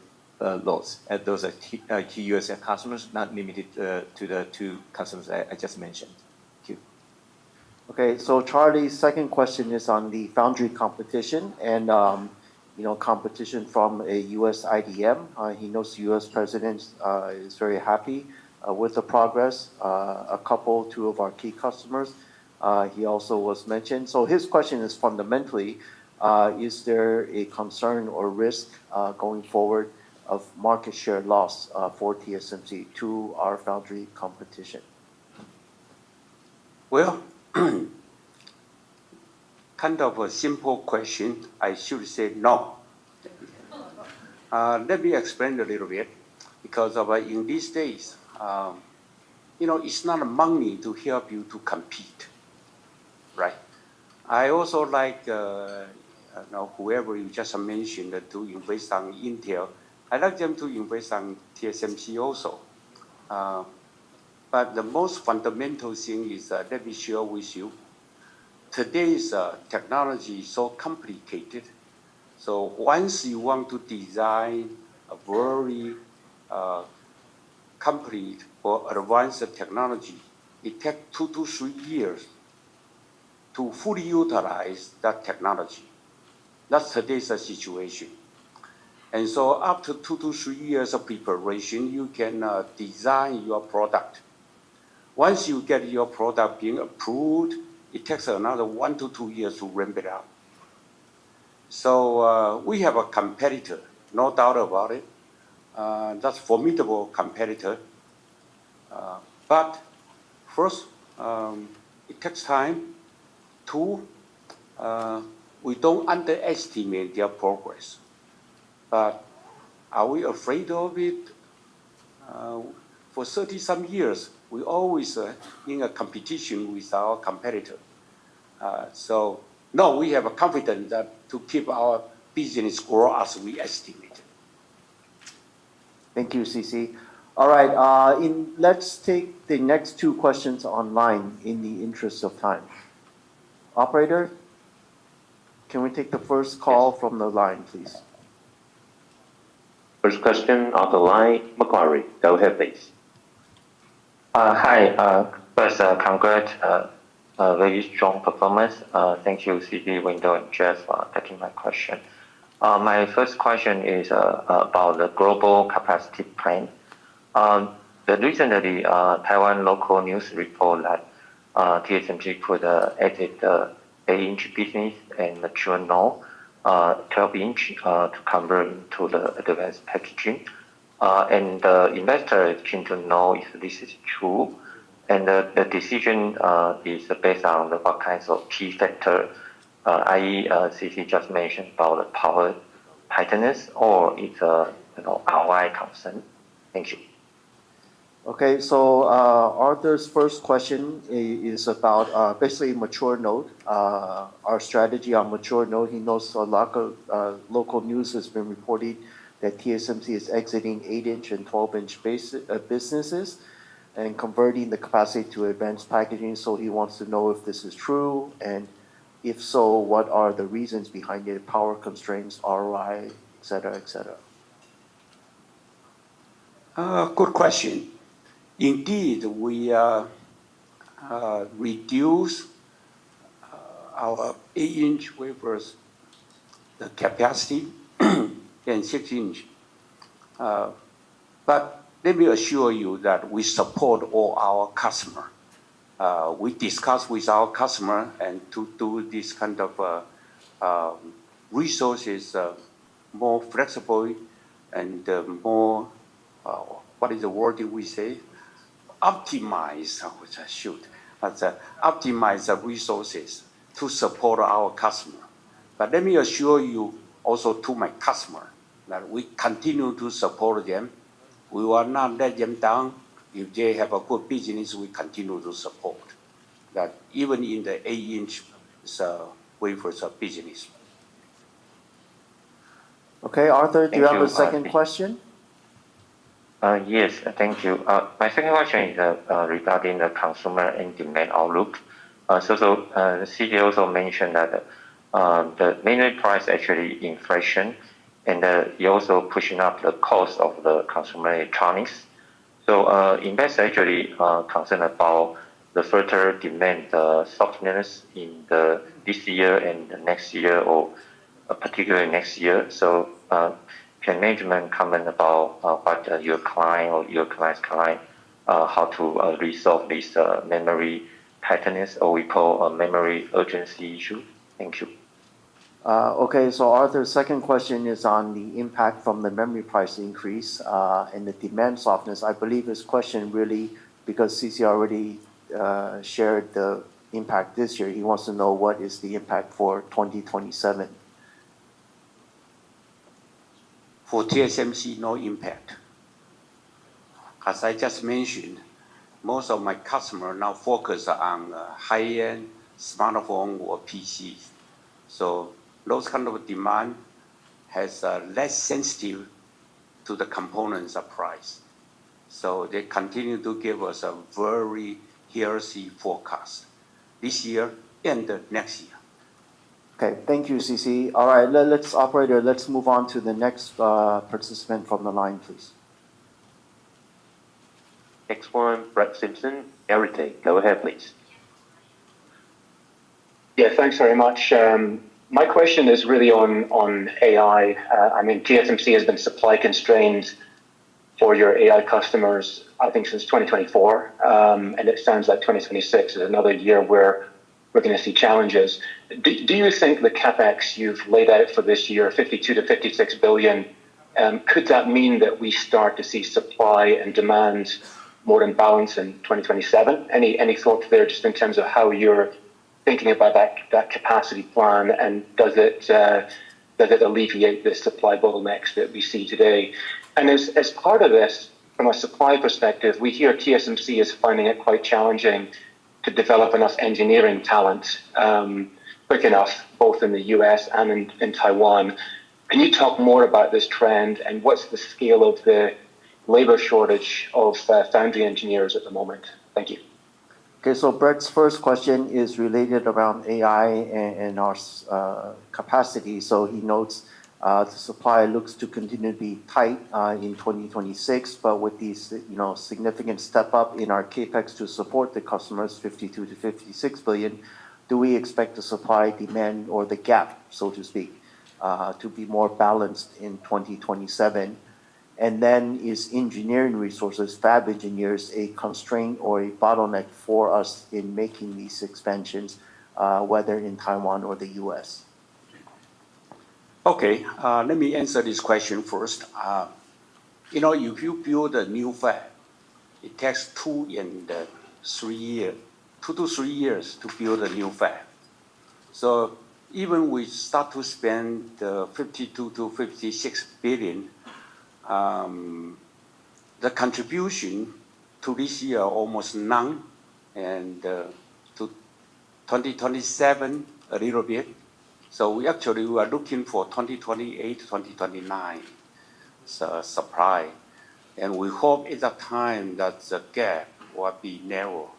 loss at those key U.S. customers, not limited to the 2 customers I just mentioned? Thank you. Okay, so Charlie's second question is on the foundry competition and competition from a U.S. IDM. He knows the U.S. president is very happy with the progress. 2 of our key customers. He also was mentioned. So his question is fundamentally, is there a concern or risk going forward of market share loss for TSMC to our foundry competition? Well, kind of a simple question. I should say no. Let me explain a little bit, because in these days, it's not money to help you to compete, right? I also like whoever you just mentioned to invest on Intel. I like them to invest on TSMC also. But the most fundamental thing is, let me share with you, today's technology is so complicated. So once you want to design a very complete or advanced technology, it takes 2 to 3 years to fully utilize that technology. That's today's situation. And so after 2 to 3 years of preparation, you can design your product. Once you get your product being approved, it takes another 1 to 2 years to ramp it up. So we have a competitor, no doubt about it. That's a formidable competitor. But first, it takes time. 2, we don't underestimate their progress. But are we afraid of it? For 30-some years, we always in a competition with our competitor. So no, we have a confidence that to keep our business grow as we estimate. Thank you, CC. All right, let's take the next 2 questions online in the interest of time. Operator, can we take the first call from the line, please? First question on the line, Macquarie. Go ahead, please. Hi. First, congrats. Very strong performance. Thank you, CC, Window, and Jeff, for taking my question. My first question is about the global capacity plan. Recently, Taiwan local news report that TSMC could exit the 8-inch business and mature node 12-inch to convert into the advanced packaging. And the investor is keen to know if this is true. And the decision is based on what kinds of key factor, i.e., CC just mentioned about the power tightness, or it's a ROI concern. Thank you. Okay, so Arthur's first question is about basically mature node. Our strategy on mature node. He knows a lot of local news has been reporting that TSMC is exiting 8-inch and 12-inch businesses and converting the capacity to advanced packaging. So he wants to know if this is true, and if so, what are the reasons behind it? Power constraints, ROI, et cetera, et cetera. Good question. Indeed, we reduce our 8-inch wafers, the capacity, and 6-inch. But let me assure you that we support all our customers. We discuss with our customer and to do this kind of resources more flexible and more, what is the word we say? Optimize, which I should, but optimize the resources to support our customer. But let me assure you also to my customer that we continue to support them. We will not let them down. If they have a good business, we continue to support that even in the 8-inch wafers business. Okay, Arthur, do you have a second question? Yes, thank you. My second question is regarding the consumer and demand outlook. So CJ also mentioned that the memory price actually inflation, and you're also pushing up the cost of the consumer electronics. So investors actually concerned about the further demand softness in this year and the next year, or particularly next year. So can management comment about what your client or your client's client, how to resolve this memory tightness, or we call a memory urgency issue? Thank you. Okay, so Arthur's second question is on the impact from the memory price increase and the demand softness. I believe his question really, because CC already shared the impact this year, he wants to know what is the impact for 2027. For TSMC, no impact. As I just mentioned, most of my customers now focus on high-end smartphone or PC. So those kind of demand has less sensitive to the components of price. So they continue to give us a very healthy forecast this year and next year. Okay, thank you, CC. All right, operator, let's move on to the next participant from the line, please. Next one, Brett Simpson, Everything. Go ahead, please. Yeah, thanks very much. My question is really on AI. I mean, TSMC has been supply constrained for your AI customers, I think, since 2024. And it sounds like 2026 is another year where we're going to see challenges. Do you think the CapEx you've laid out for this year, 52 to 56 billion, could that mean that we start to see supply and demand more in balance in 2027? Any thoughts there just in terms of how you're thinking about that capacity plan, and does it alleviate the supply bottlenecks that we see today? And as part of this, from a supply perspective, we hear TSMC is finding it quite challenging to develop enough engineering talent quick enough, both in the US and in Taiwan. Can you talk more about this trend, and what's the scale of the labor shortage of foundry engineers at the moment? Thank you. Okay, so Brett's first question is related around AI and our capacity. So he notes The supply looks to continue to be tight in 2026, but with these, significant step up in our capex to support the customers, 52 to 56 billion, do we expect the supply demand or the gap, so to speak, to be more balanced in 2027? And then is engineering resources, fab engineers, a constraint or a bottleneck for us in making these expansions, whether in Taiwan or the US? Okay, let me answer this question first. If you build a new fab, it takes 2 to 3 years to build a new fab. So even we start to spend 52 to 56 billion, the contribution to this year almost none, and to 2027 a little bit. So we are looking for 2028, 2029 supply, and we hope at that time that the gap will be narrow.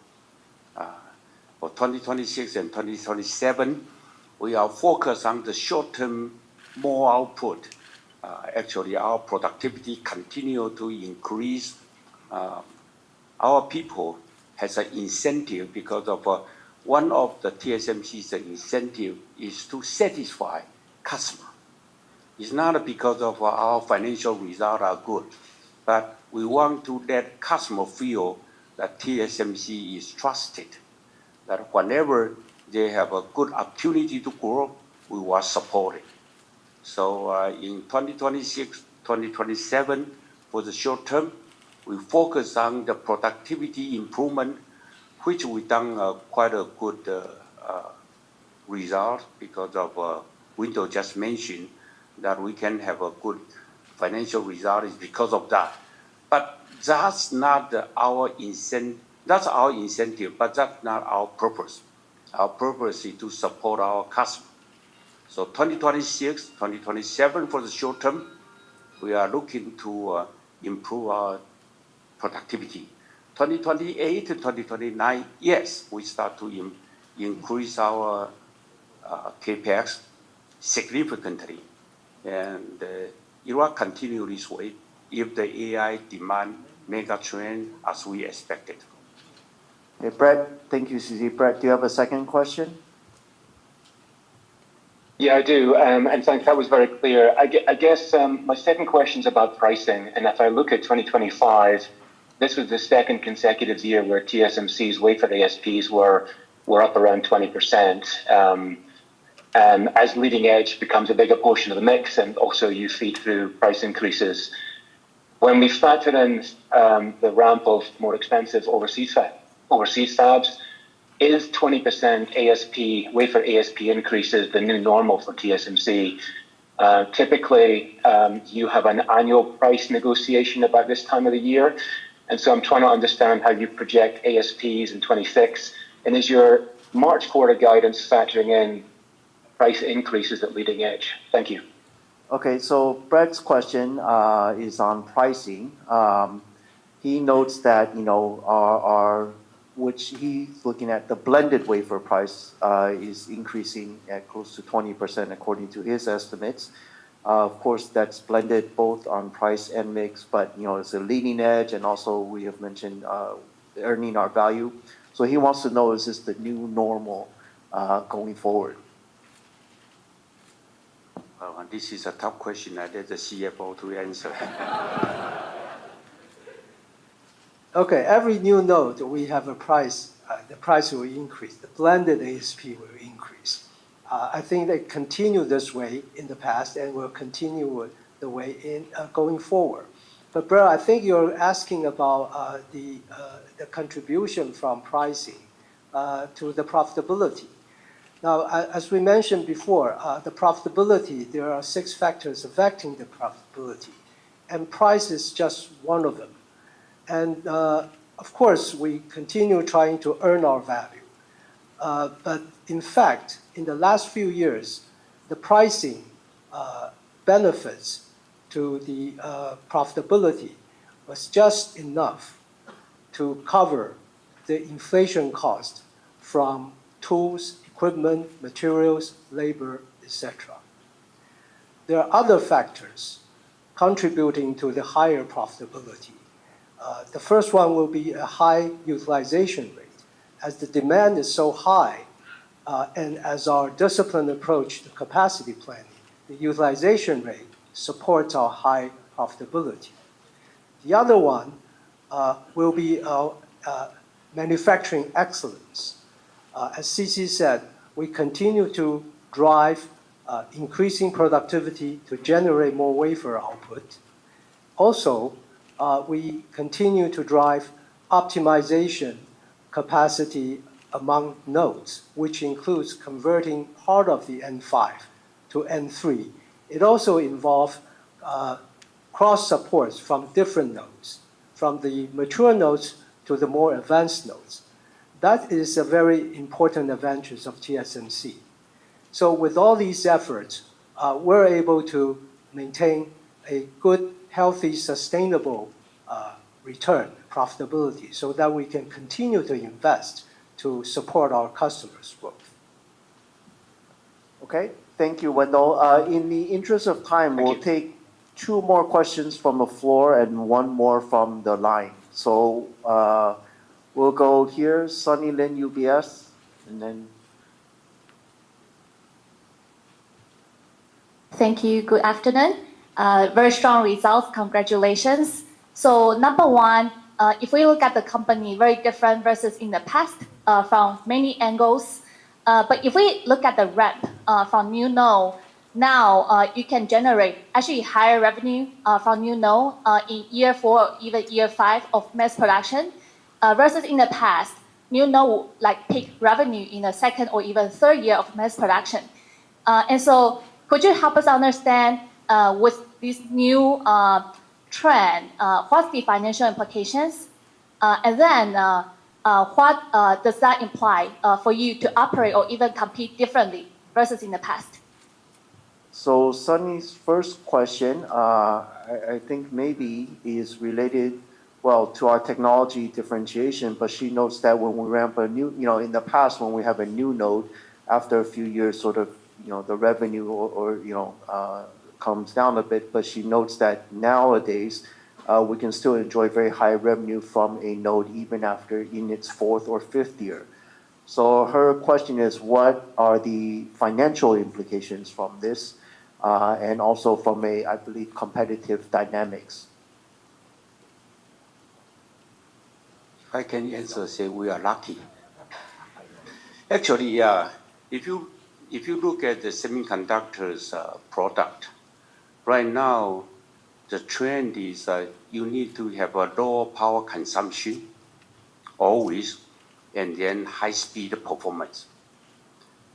For 2026 and 2027, we are focused on the short-term more output. Our productivity continue to increase. Our people has an incentive because of one of the TSMC's incentive is to satisfy customer. It's not because of our financial results are good, but we want to let customer feel that TSMC is trusted, that whenever they have a good opportunity to grow, we will support it. So in 2026, 2027, for the short term, we focus on the productivity improvement, which we done quite a good result because of Window just mentioned that we can have a good financial result is because of that. But that's not our incentive. That's our incentive, but that's not our purpose. Our purpose is to support our customer. So 2026, 2027 for the short term, we are looking to improve our productivity. 2028 to 2029, yes, we start to increase our capex significantly, and it will continue this way if the AI demand mega trend as we expected. Okay, Brett, thank you, CC. Brett, do you have a second question? Yeah, I do, and thanks. That was very clear. I guess my second question is about pricing, and if I look at 2025, this was the second consecutive year where TSMC's wafer ASPs were up around 20%. As leading edge becomes a bigger portion of the mix, and also you feed through price increases. When we factor in the ramp of more expensive overseas fabs, is 20% ASP wafer ASP increases the new normal for TSMC? Typically, you have an annual price negotiation about this time of the year, and so I'm trying to understand how you project ASPs in 26. And is your March quarter guidance factoring in price increases at leading edge? Thank you. Okay, so Brett's question is on pricing. He notes that which he's looking at the blended wafer price is increasing at close to 20% according to his estimates. Of course, that's blended both on price and mix, but it's a leading edge, and also we have mentioned earning our value. So he wants to know, is this the new normal going forward? This is a tough question. I let the CFO to answer. Okay, every new node we have a price. The price will increase. The blended ASP will increase. I think they continue this way in the past and will continue the way in going forward. But Brett, I think you're asking about the contribution from pricing to the profitability. Now, as we mentioned before, the profitability, there are 6 factors affecting the profitability, and price is just one of them. And of course, we continue trying to earn our value. But in fact, in the last few years, the pricing benefits to the profitability was just enough to cover the inflation cost from tools, equipment, materials, labor, etc. there are other factors contributing to the higher profitability. The first one will be a high utilization rate. As the demand is so high, and as our disciplined approach to capacity planning, the utilization rate supports our high profitability. The other one will be our manufacturing excellence. As CC said, we continue to drive increasing productivity to generate more wafer output. Also, we continue to drive optimization capacity among nodes, which includes converting part of the N5 to N3. It also involves cross supports from different nodes, from the mature nodes to the more advanced nodes. That is a very important advantage of TSMC. So with all these efforts, we're able to maintain a good, healthy, sustainable return, profitability, so that we can continue to invest to support our customers' growth. Okay, thank you, Wendell. In the interest of time, we'll take 2 more questions from the floor and 1 more from the line. So we'll go here, Sunny Lin, UBS, and then. Thank you. Good afternoon. Very strong results. Congratulations. So number one, if we look at the company, very different versus in the past from many angles. But if we look at the ramp from new node, now you can generate actually higher revenue from new node in year 4, even year 5 of mass production, versus in the past, new node like peak revenue in the 2nd or even 3rd year of mass production. And so could you help us understand with this new trend, what's the financial implications? And then what does that imply for you to operate or even compete differently versus in the past? So Sunny's first question, I think maybe is related, well, to our technology differentiation, but she notes that when we ramp a new, in the past, when we have a new node, after a few years, sort of, the revenue or comes down a bit, but she notes that nowadays, we can still enjoy very high revenue from a node even after in its 4th or 5th year. So her question is, what are the financial implications from this, and also from a, I believe, competitive dynamics? I can answer, say we are lucky. Actually, if you look at the semiconductors product, right now, the trend is you need to have a low power consumption, always, and then high-speed performance.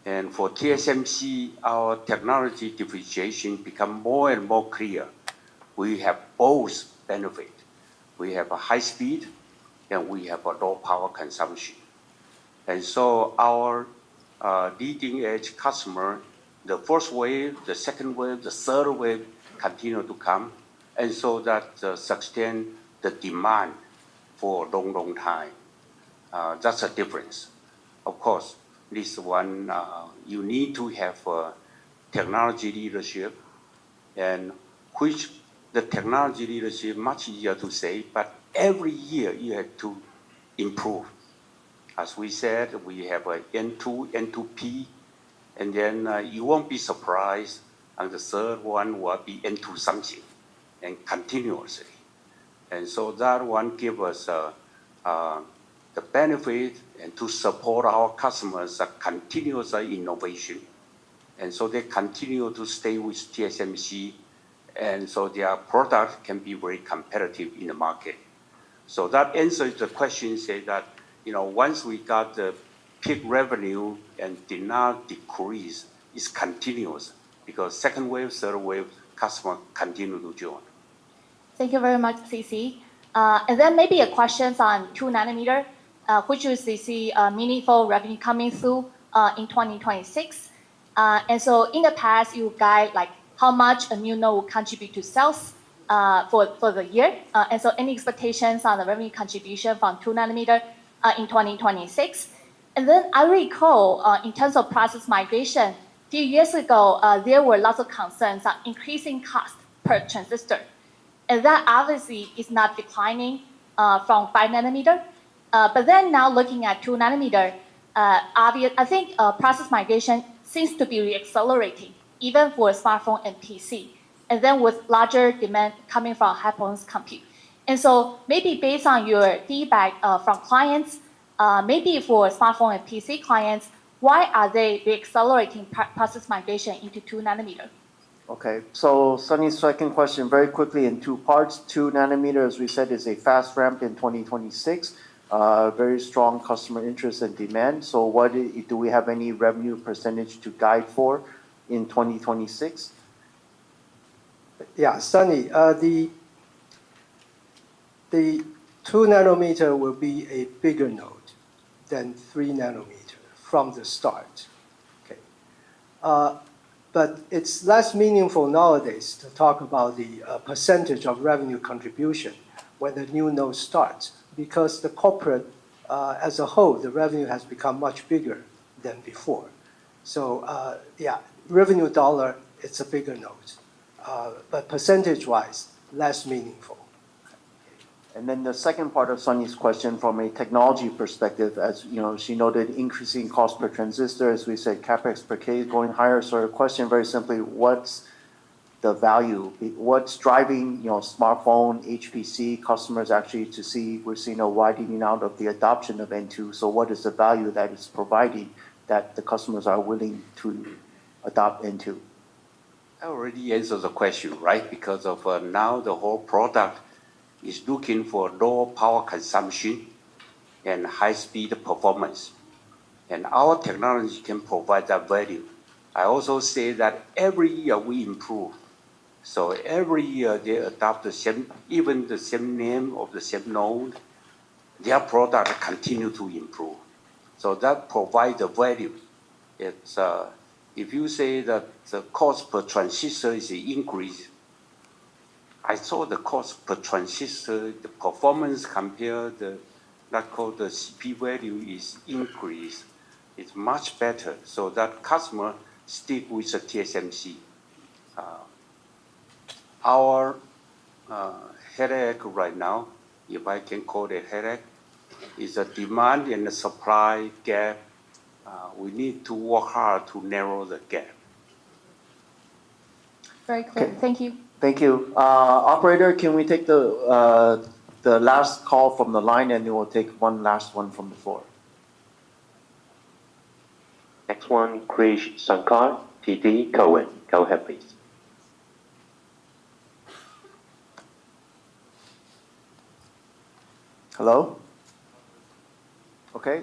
And for TSMC, our technology differentiation become more and more clear. We have both benefit. We have a high speed, and we have a low power consumption. And so our leading-edge customer, the first wave, the second wave, the third wave continue to come, and so that sustain the demand for a long, long time. That's a difference. Of course, this one, you need to have technology leadership, and which the technology leadership much easier to say, but every year you have to improve. As we said, we have a N2, N2P, and then you won't be surprised, and the third one will be N2 something, and continuously. And so that one gives us the benefit and to support our customers continuous innovation. And so they continue to stay with TSMC, and so their product can be very competitive in the market. So that answers the question, say that, once we got the peak revenue and did not decrease, it's continuous, because second wave, third wave, customer continue to join. Thank you very much, CC. And then maybe a question on 2 nanometer, which you see meaningful revenue coming through in 2026. And so in the past, you guide like how much a new node will contribute to sales for the year. And so any expectations on the revenue contribution from 2 nanometer in 2026? And then I recall in terms of process migration, few years ago, there were lots of concerns on increasing cost per transistor. And that obviously is not declining from 5 nanometer. But then now looking at 2 nanometer, I think process migration seems to be reaccelerating, even for smartphone and PC. And then with larger demand coming from high-performance compute. And so maybe based on your feedback from clients, maybe for smartphone and PC clients, why are they reaccelerating process migration into 2 nanometer? Okay, so Sunny's second question very quickly in 2 parts. 2 nanometer, as we said, is a fast ramp in 2026. Very strong customer interest and demand. So do we have any revenue percentage to guide for in 2026? Yeah, Sunny, the 2 nanometer will be a bigger node than 3 nanometer from the start. Okay. But it's less meaningful nowadays to talk about the percentage of revenue contribution when the new node starts, because the corporate as a whole, the revenue has become much bigger than before. So yeah, revenue dollar, it's a bigger node, but percentage-wise, less meaningful. And then the second part of Sunny's question from a technology perspective, as you know, she noted increasing cost per transistor, as we said, capex per K is going higher. So her question very simply, what's the value? What's driving, smartphone, HPC customers actually to see, we're seeing a widening out of the adoption of N2. So what is the value that it's providing that the customers are willing to adopt N2? I already answered the question, right? Because of now the whole product is looking for low power consumption and high speed performance. And our technology can provide that value. I also say that every year we improve. So every year they adopt the same, even the same name of the same node, their product continue to improve. So that provides the value. It's, if you say that the cost per transistor is increased, I saw the cost per transistor, the performance compared the CP value is increased. It's much better. So that customer stick with the TSMC. Our headache right now, if I can call it headache, is the demand and the supply gap. We need to work hard to narrow the gap. Very clear. Okay. Thank you. Thank you. Operator, can we take the last call from the line, and then we'll take one last one from the floor. Next one, Krish Sankar, TD Cowen. Go ahead, please. Hello? Okay.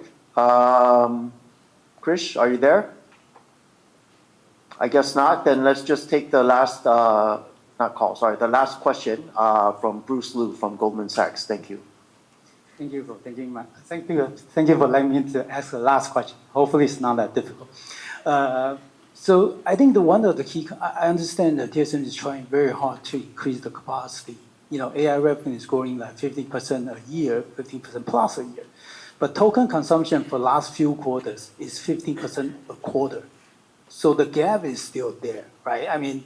Krish, are you there? I guess not. Then let's just take the last, the last question from Bruce Lu from Goldman Sachs. Thank you. Thank you for thank you for letting me to ask the last question. Hopefully it's not that difficult. So I think one of the key, I understand that TSMC is trying very hard to increase the capacity. AI revenue is growing like 50% a year, 15% plus a year. But token consumption for last few quarters is 15% a quarter. So the gap is still there, right? I mean,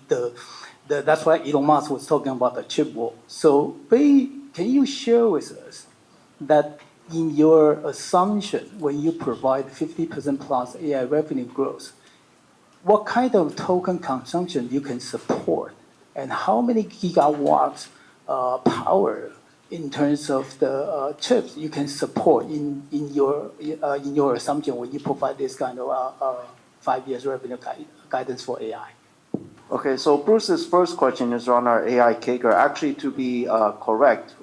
that's why Elon Musk was talking about the chip war. So can you share with us that in your assumption, when you provide 50% plus AI revenue growth, what kind of token consumption you can support, and how many gigawatts power in terms of the chips you can support in your assumption when you provide this kind of 5 years revenue guidance for AI? Okay, so Bruce's first question is on our AI CAGR. Actually, to be correct,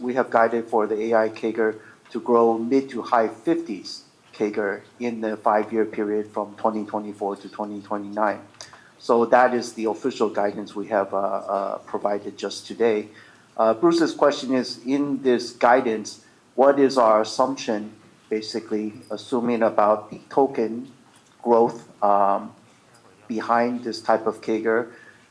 we have guided for the AI CAGR to grow mid to high 50s CAGR in the 5-year period from 2024 to 2029. So that is the official guidance we have provided just today. Bruce's question is, in this guidance, what is our assumption, basically assuming about the token growth behind this type of CAGR?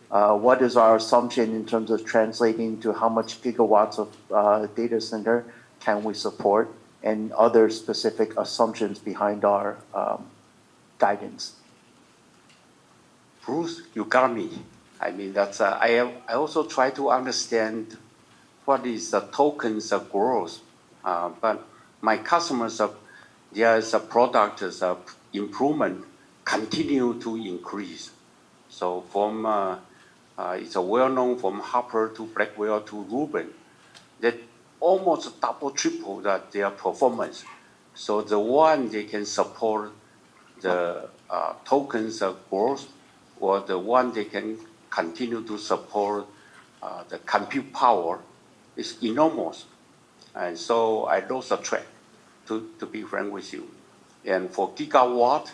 What is our assumption in terms of translating to how much gigawatts of data center can we support, and other specific assumptions behind our guidance? Bruce, you got me. I mean, I also try to understand what is the tokens of growth. But my customers, there's a product improvement continue to increase. So from it's a well-known from Harper to Blackwell to Rubin, that almost double, triple that their performance. So the one they can support the tokens of growth, or the one they can continue to support the compute power is enormous. And so I lost a track, to be frank with you. And for gigawatt,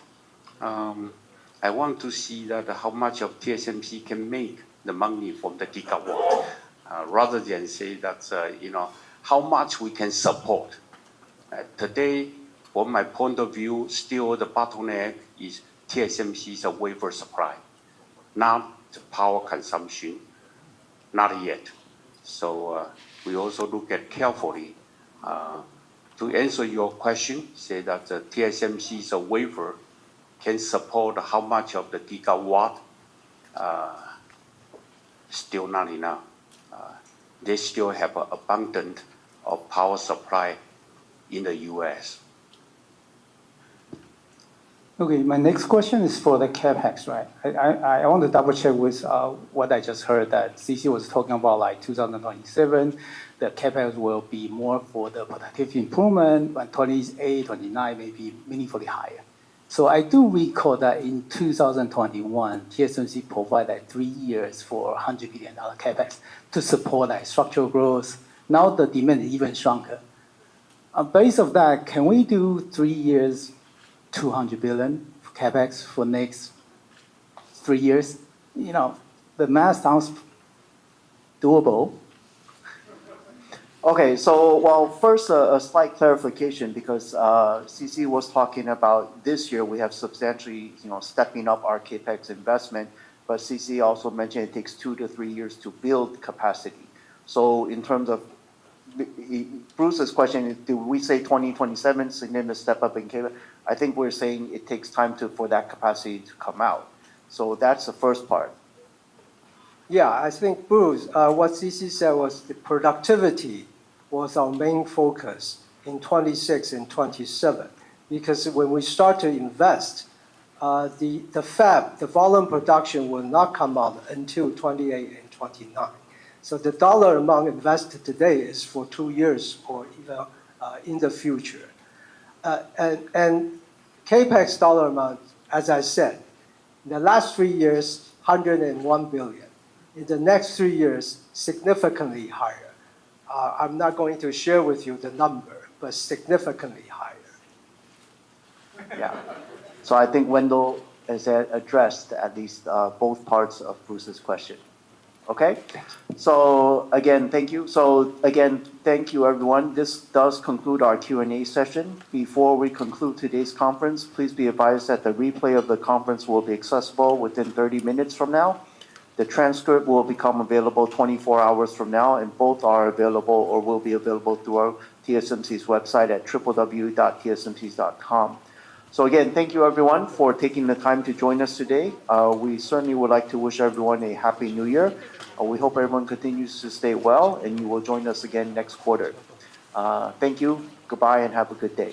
I want to see that how much of TSMC can make the money from the gigawatt, rather than say that, how much we can support. Today, from my point of view, still the bottleneck is TSMC's wafer supply, not the power consumption, not yet. So we also look at carefully. To answer your question, say that the TSMC's wafer can support how much of the gigawatt, still not enough. They still have an abundance of power supply in the US. Okay, my next question is for the CapEx, right? I want to double check with what I just heard that CC was talking about, like 2027, the CapEx will be more for the productivity improvement, but 28, 29 may be meaningfully higher. So I do recall that in 2021, TSMC provided 3 years for $100 billion CapEx to support that structural growth. Now the demand is even stronger. Based on that, can we do 3 years, 200 billion CapEx for next 3 years? The math sounds doable. Okay, so well, first a slight clarification because CC was talking about this year we have substantially, stepping up our capex investment, but CC also mentioned it takes 2 to 3 years to build capacity. So in terms of Bruce's question, do we say 2027 significant step up in capex? I think we're saying it takes time for that capacity to come out. So that's the first part. Yeah, I think, Bruce, what CC said was the productivity was our main focus in 26 and 27. Because when we start to invest, the fab, the volume production will not come out until 28 and 29. So the dollar amount invested today is for 2 years or even in the future. And CAPEX dollar amount, as I said, in the last 3 years, 101 billion. In the next 3 years, significantly higher. I'm not going to share with you the number, but significantly higher. Yeah. So I think Wendell has addressed at least both parts of Bruce's question. Okay? So again, thank you. So again, thank you everyone. This does conclude our Q&A session. Before we conclude today's conference, please be advised that the replay of the conference will be accessible within 30 minutes from now. The transcript will become available 24 hours from now, and both are available or will be available through our TSMC's website at www.tsmc.com. So again, thank you everyone for taking the time to join us today. We certainly would like to wish everyone a happy new year. We hope everyone continues to stay well, and you will join us again next quarter. Thank you, goodbye, and have a good day.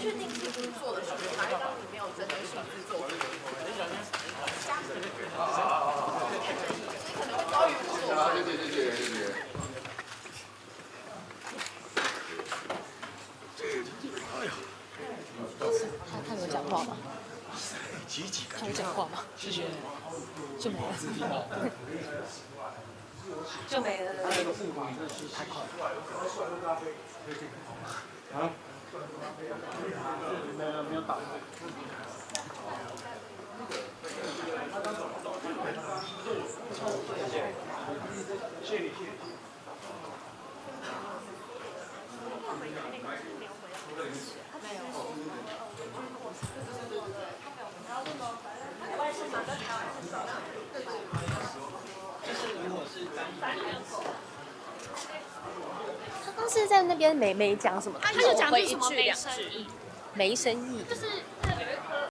确定是不是做的时候，哪一方你没有真的是制作？所以可能会高于不做。对。他有讲话吗？他有讲话吗？谢谢。就没了。就没了。那个复盘真的是太快了。啊？没有打开。谢谢。他刚是在那边没讲什么，他就讲是什么没生意，没生意，就是